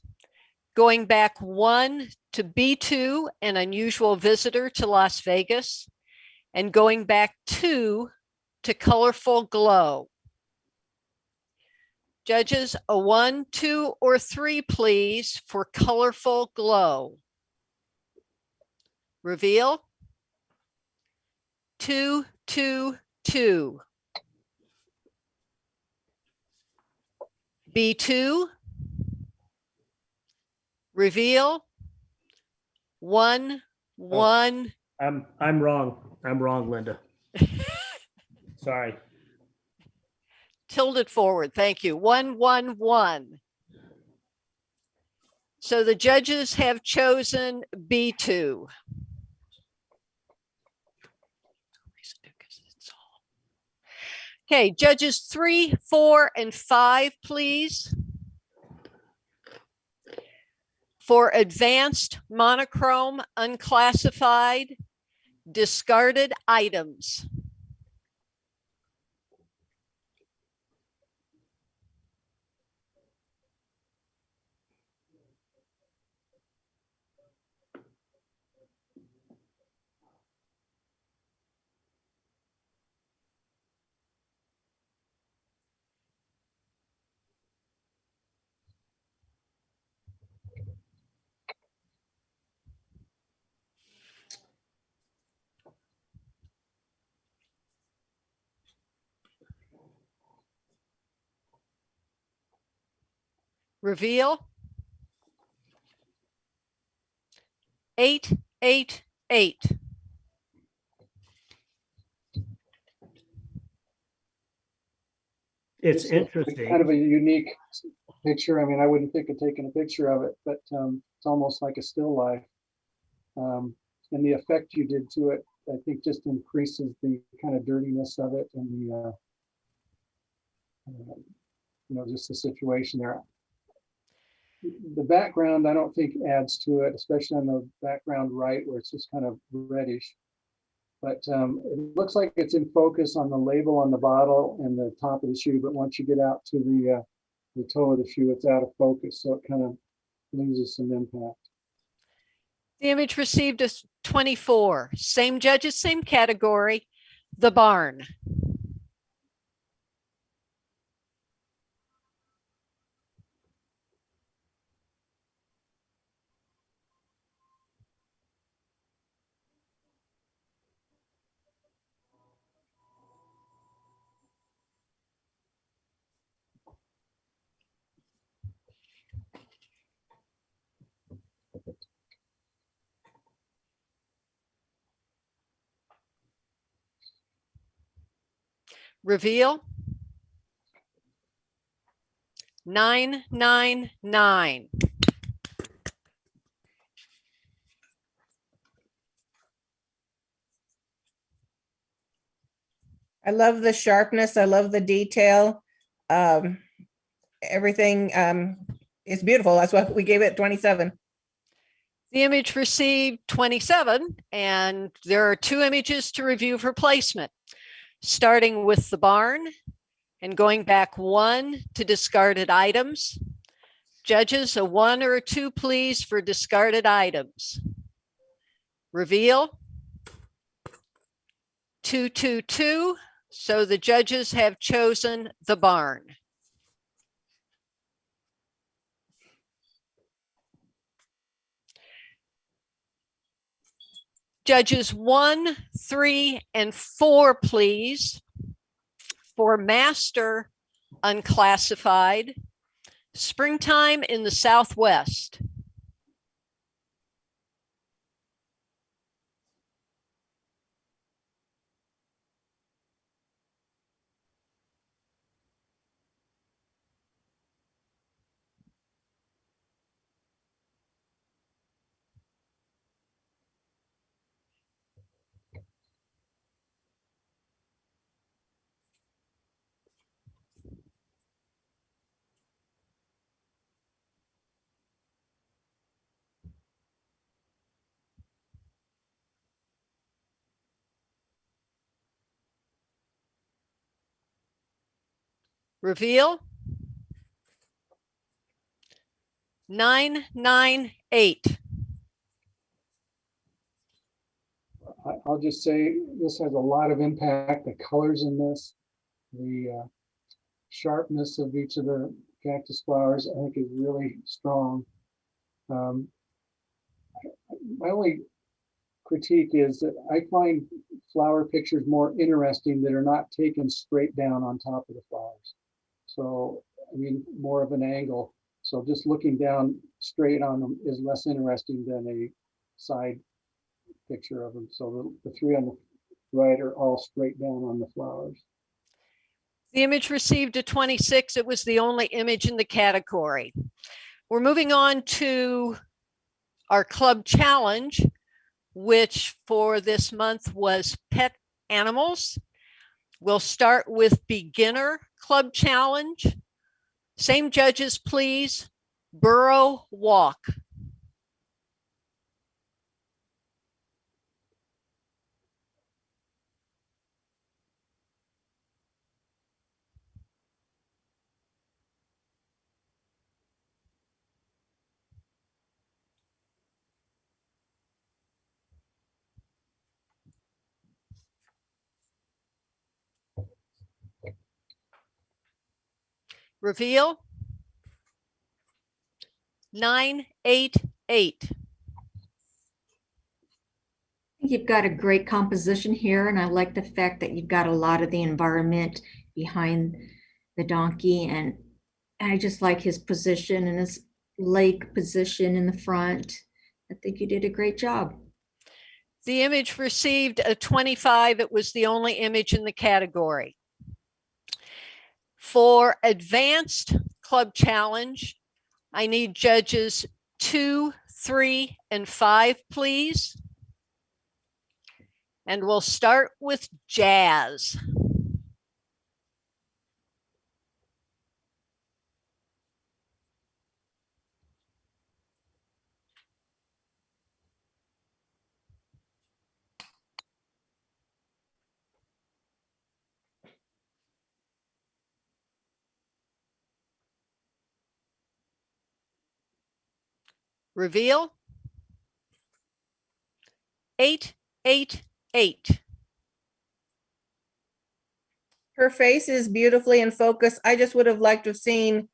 going back 1 to B2, an unusual visitor to Las Vegas, and going back 2 to colorful glow. Judges, a 1, 2, or 3, please, for colorful glow. Reveal. 2, 2, 2. B2. Reveal. 1, 1, I'm wrong. I'm wrong, Linda. Sorry. Tilted forward. Thank you. 111. So the judges have chosen B2. Okay, judges 3, 4, and 5, please. For advanced monochrome unclassified discarded items. Reveal. 888. It's Kind interesting. of a unique picture. I mean, I wouldn't think of taking a picture of it, but it's almost like a still life. And the effect you did to it, I think, just increases the kind of dirtiness of it and the, just the situation there. The background, I don't think adds to it, especially on the background right, where it's just kind of reddish. But it looks like it's in focus on the label on the bottle and the top of the shoe. But once you get out to the toe of the shoe, it's out of focus. So it kind of loses some impact. The image received a 24. Same judges, same category. The barn. Reveal. 999. I love the sharpness. I love the detail. Everything is beautiful. That's why we gave it 27. The image received 27, and there are 2 images to review for placement, starting with the barn and going back 1 to discarded items. Judges, a 1 or a 2, please, for discarded items. Reveal. 222. So the judges have chosen the barn. Judges 1, 3, and 4, please, for master unclassified, springtime in the Southwest. Reveal. 998. I'll just say this has a lot of impact. The colors in this, the sharpness of each of the cactus flowers, I think is really strong. My only critique is that I find flower pictures more interesting that are not taken straight down on top of the flowers. So, I mean, more of an angle. So just looking down straight on them is less interesting than a side picture of them. So the three on the right are all straight down on the flowers. The image received a 26. It was the only image in the category. We're moving on to our club challenge, which for this month was pet animals. We'll start with beginner club challenge. Same judges, please. Burrow walk. Reveal. 988. You've got a great composition here, and I like the fact that you've got a lot of the environment behind the donkey, and I just like his position and his leg position in the front. I think you did a great job. The image received a 25. It was the only image in the category. For advanced club challenge, I need judges 2, 3, and 5, please. And we'll start with Jazz. Reveal. 888. Her face is beautifully in focus. I just would have liked to have seen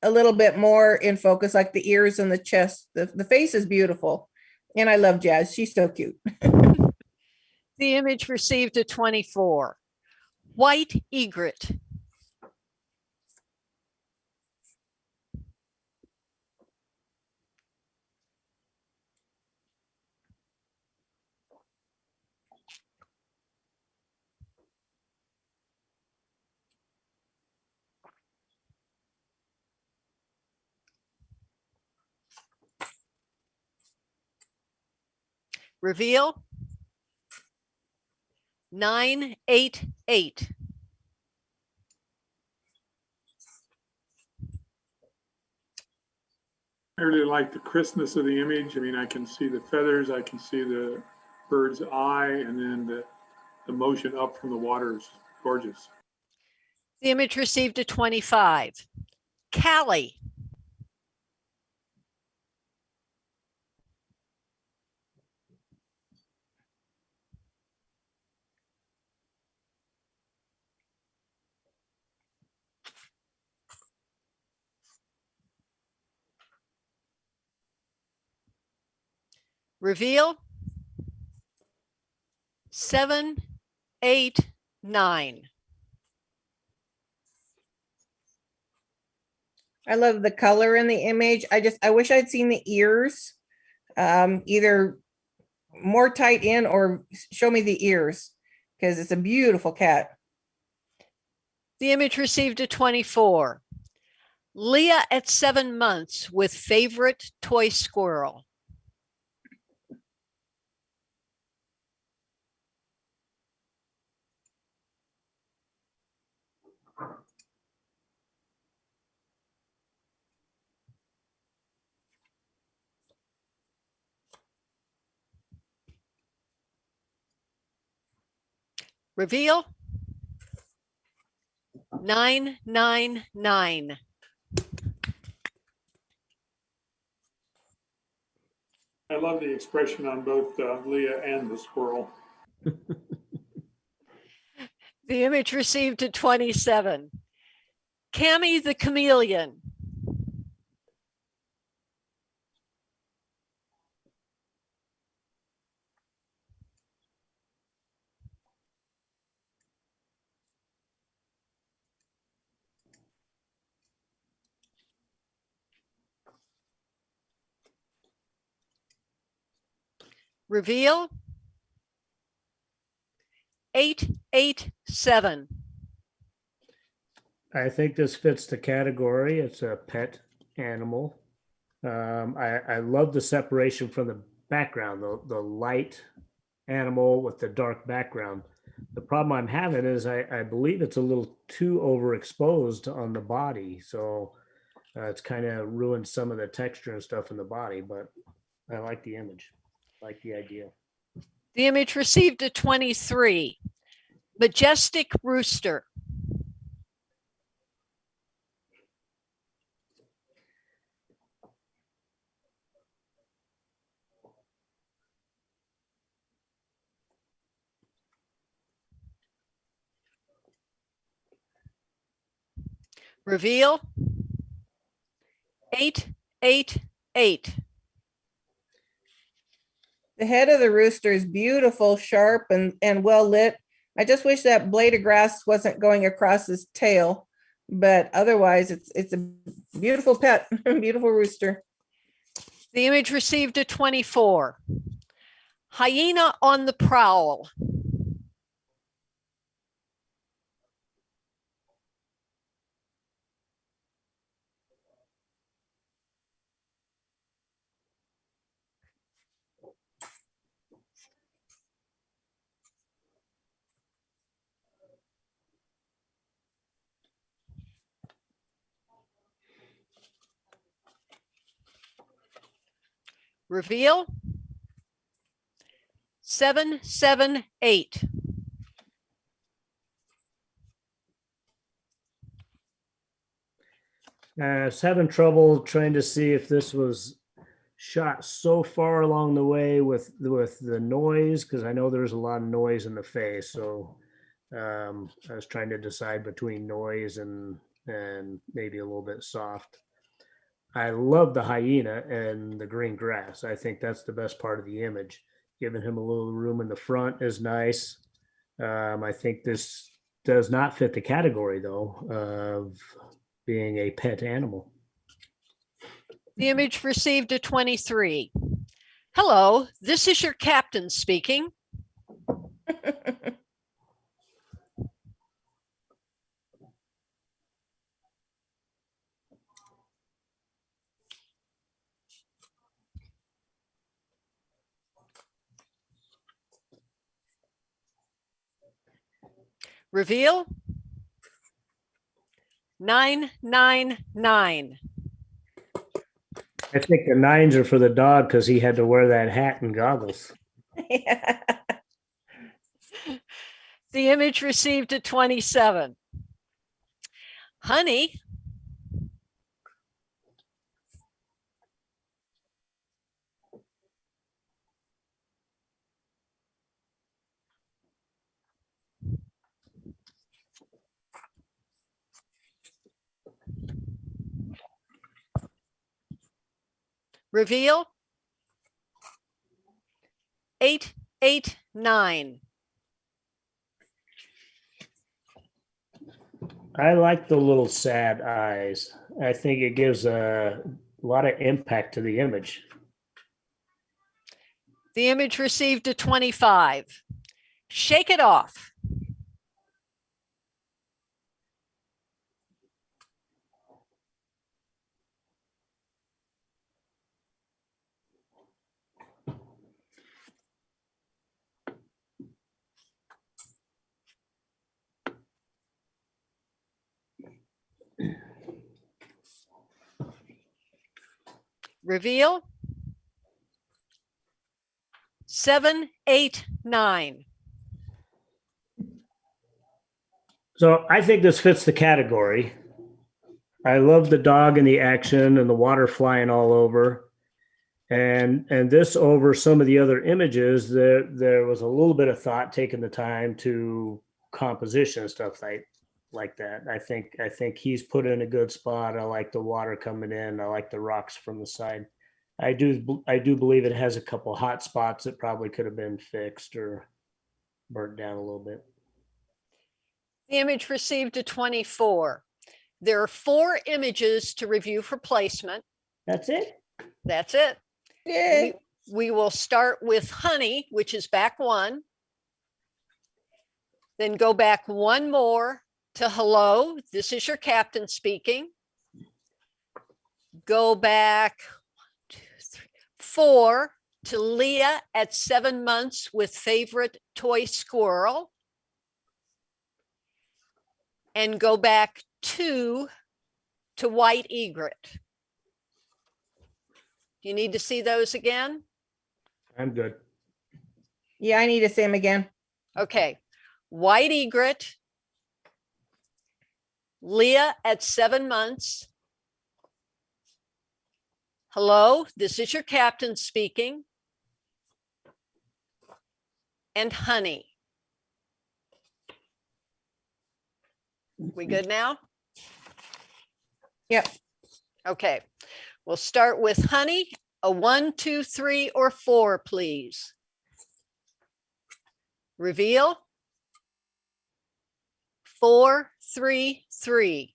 a little bit more in focus, like the ears and the chest. The face is beautiful. And I love Jazz. She's so cute. The image received a 24. White egret. Reveal. 988. I really like the crispness of the image. I mean, I can see the feathers, I can see the bird's eye, and then the motion up from the water is gorgeous. The image received a 25. Callie. Reveal. 789. I love the color in the image. I wish I'd seen the ears, either more tight in or show me the ears, because it's a beautiful cat. The image received a 24. Leah at 7 months with favorite toy squirrel. Reveal. 999. I love the expression on both Leah and the squirrel. The image received a 27. Cammy the Chameleon. Reveal. 887. I think this fits the category. It's a pet animal. I love the separation from the background, the light animal with the dark background. The problem I'm having is I believe it's a little too overexposed on the body. So it's kind of ruined some of the texture and stuff in the body, but I like the image, I like the idea. The image received a 23. Majestic rooster. Reveal. 888. The head of the rooster is beautiful, sharp, and well lit. I just wish that blade of grass wasn't going across his tail, but otherwise it's a beautiful pet, beautiful rooster. The image received a 24. Hyena on the prowl. Reveal. 778. I was having trouble trying to see if this was shot so far along the way with the noise, because I know there's a lot of noise in the face. So I was trying to decide between noise and maybe a little bit soft. I love the hyena and the green grass. I think that's the best part of the image. Giving him a little room in the front is nice. I think this does not fit the category, though, of being a pet animal. The image received a 23. Hello, this is your captain speaking. Reveal. 999. I think the 9s are for the dog because he had to wear that hat and goggles. Yeah. The image received a 27. Honey. Reveal. 889. I like the little sad eyes. I think it gives a lot of impact to the image. The image received a 25. Shake it off. Reveal. 789. So I think this fits the category. I love the dog and the action and the water flying all over. And this over some of the other images, there was a little bit of thought taking the time to composition and stuff like that. I think he's put in a good spot. I like the water coming in. I like the rocks from the side. I do believe it has a couple hot spots that probably could have been fixed or burnt down a little bit. The image received a 24. There are 4 images to review for placement. That's it. That's it. Yay. We will start with Honey, which is back 1. Then go back one more to hello, this is your captain speaking. Go back 1, 2, 3, 4 to Leah at 7 months with favorite toy squirrel. And go back 2 to white egret. Do you need to see those again? I'm good. Yeah, I need to see him again. Okay, white egret, Leah at 7 months. Hello, this is your captain speaking. And honey. We good now? Yep. Okay, we'll start with honey. A 1, 2, 3, or 4, please. Reveal. 4, 3, 3.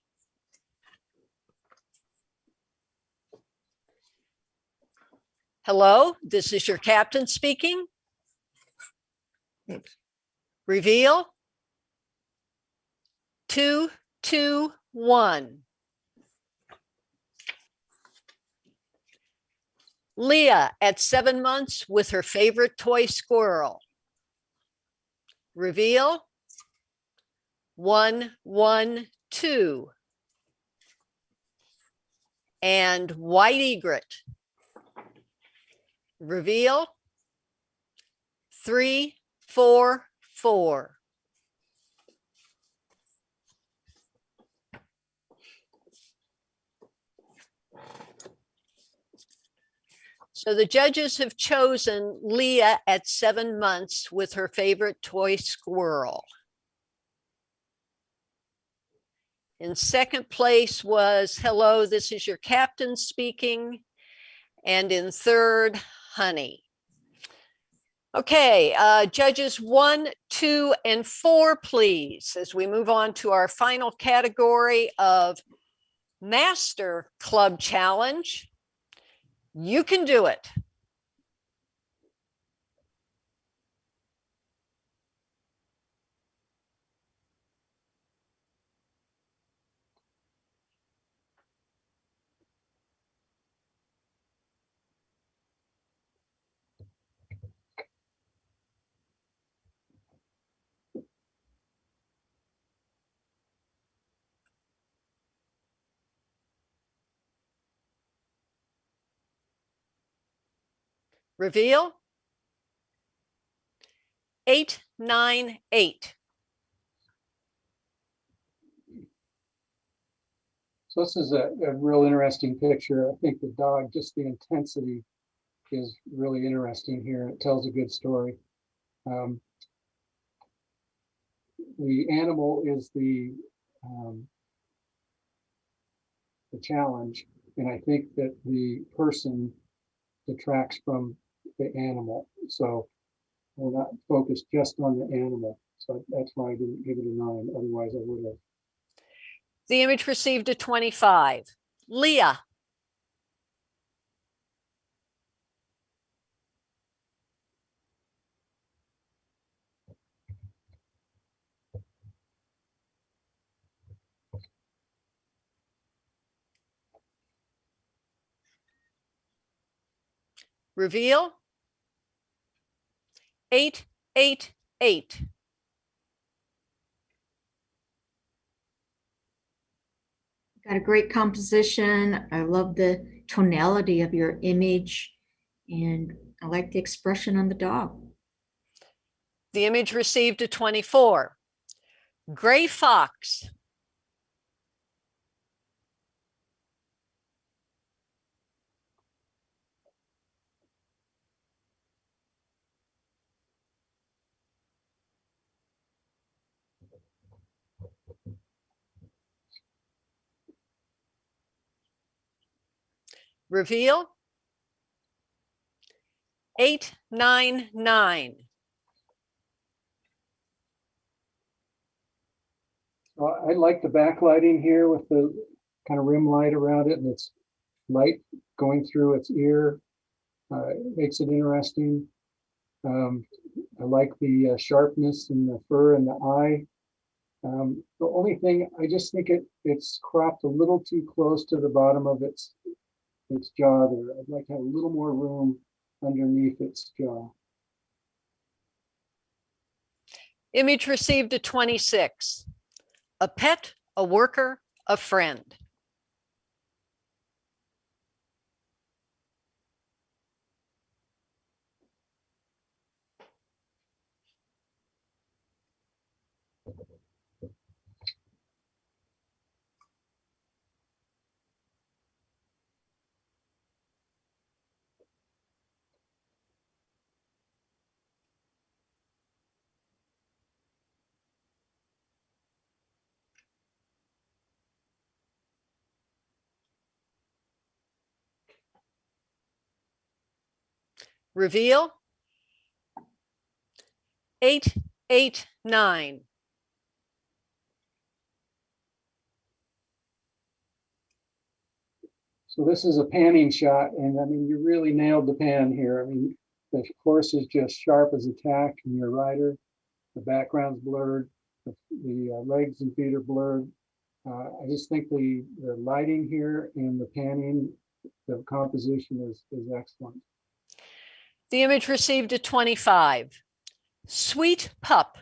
Hello, this is your captain speaking. Oops. Reveal. 2, 2, 1. Leah at 7 months with her favorite toy squirrel. Reveal. 1, 1, 2. And white egret. Reveal. 3, 4, 4. So the judges have chosen Leah at 7 months with her favorite toy squirrel. In second place was hello, this is your captain speaking. And in third, honey. Okay, judges 1, 2, and 4, please, as we move on to our final category of Master Club Challenge. You can do it. Reveal. 8, 9, 8. So this is a real interesting picture. I think the dog, just the intensity is really interesting here. It tells a good story. The animal is the challenge, and I think that the person detracts from the animal. So we're not focused just on the animal. So that's why I didn't give it a 9. Otherwise, I would have. The image received a 25. Leah. Reveal. 8, 8, 8. Got a great composition. I love the tonality of your image, and I like the expression on the dog. The image received a 24. Gray fox. Reveal. 8, 9, 9. Well, I like the backlighting here with the kind of rim light around it, and it's light going through its ear. It makes it interesting. I like the sharpness in the fur and the eye. The only thing, I just think it's cropped a little too close to the bottom of its jaw there. I'd like to have a little more room underneath its jaw. Image received at 26. A pet, a worker, a friend. Reveal. 889. So this is a panning shot, and I mean, you really nailed the pan here. I mean, the horse is just sharp as a tack, and your rider, the background's blurred, the legs and feet are blurred. I just think the lighting here and the panning, the composition is excellent. The image received at 25. Sweet pup.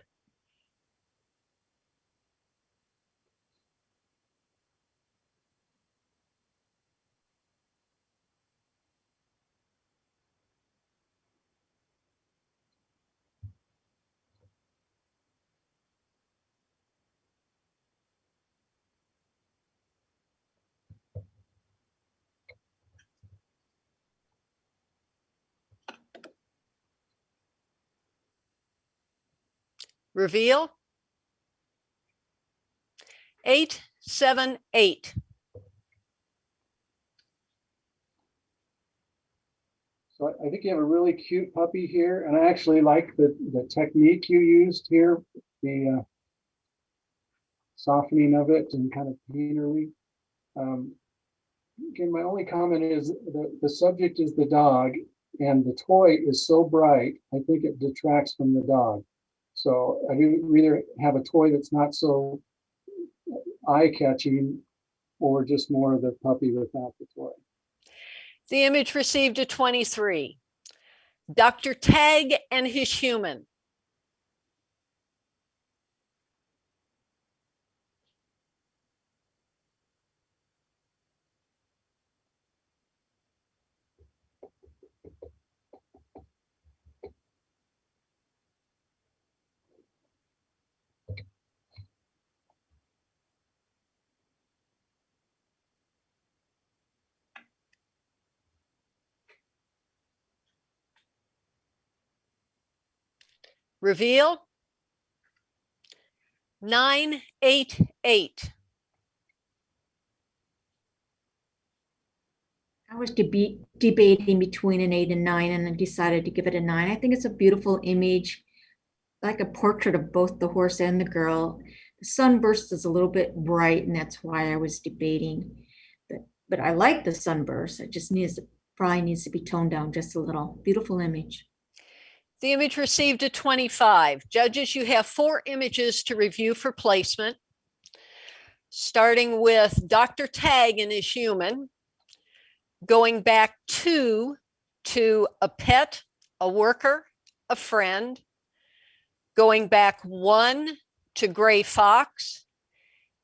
Reveal. 878. So I think you have a really cute puppy here, and I actually like the technique you used here, the softening of it and kind of painterly. Again, my only comment is the subject is the dog, and the toy is so bright, I think it detracts from the dog. So I do either have a toy that's not so eye-catching, or just more of the puppy without the toy. The image received at 23. Dr. Tag and his human. Reveal. 988. I was debating between an 8 and 9, and I decided to give it a 9. I think it's a beautiful image, like a portrait of both the horse and the girl. The sunburst is a little bit bright, and that's why I was debating. But I like the sunburst. It just probably needs to be toned down just a little. Beautiful image. The image received at 25. Judges, you have 4 images to review for placement, starting with Dr. Tag and his human, going back to a pet, a worker, a friend, going back 1 to Gray Fox,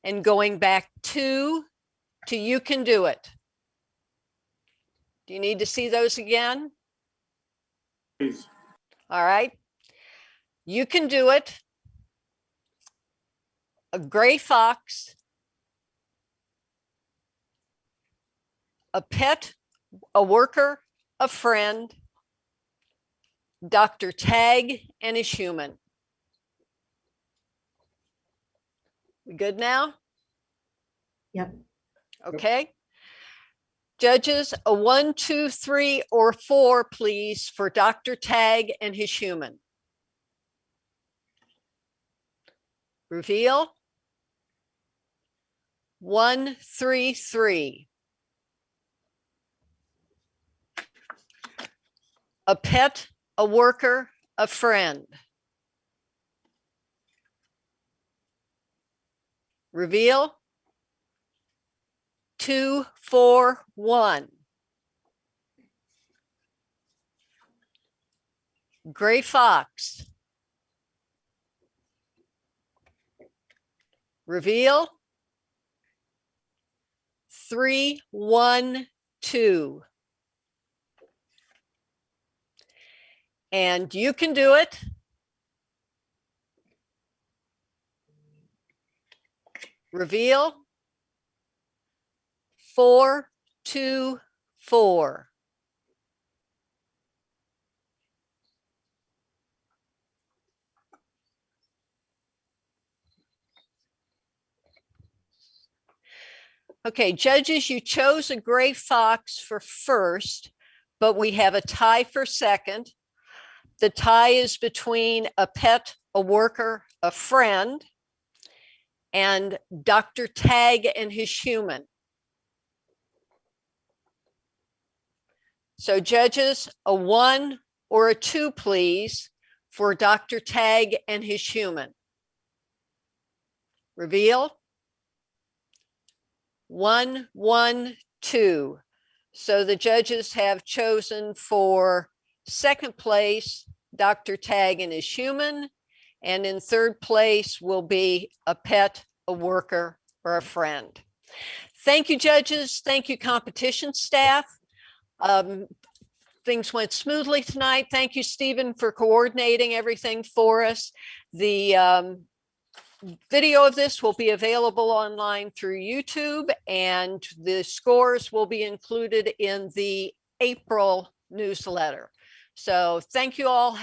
and going back 2 to You Can Do It. Do you need to see those again? Please. All right. You Can Do It. A Gray Fox. A pet, a worker, a friend, Dr. Tag and his human. We good now? Yep. Okay. Judges, a 1, 2, 3, or 4, please, for Dr. Tag and his human. Reveal. 1, 3, 3. A pet, a worker, a friend. Reveal. 2, 4, 1. Gray fox. Reveal. 3, 1, 2. And you can do it. Reveal. 4, 2, 4. Okay, judges, you chose a gray fox for first, but we have a tie for second. The tie is between a pet, a worker, a friend, and Dr. Tag and his human. So judges, a 1 or a 2, please, for Dr. Tag and his human. Reveal. 1, 1, 2. So the judges have chosen for second place, Dr. Tag and his human, and in third place will be a pet, a worker, or a friend. Thank you, judges. Thank you, competition staff. Things went smoothly tonight. Thank you, Stephen, for coordinating everything for us. The video of this will be available online through YouTube, and the scores will be included in the April newsletter. So thank you all.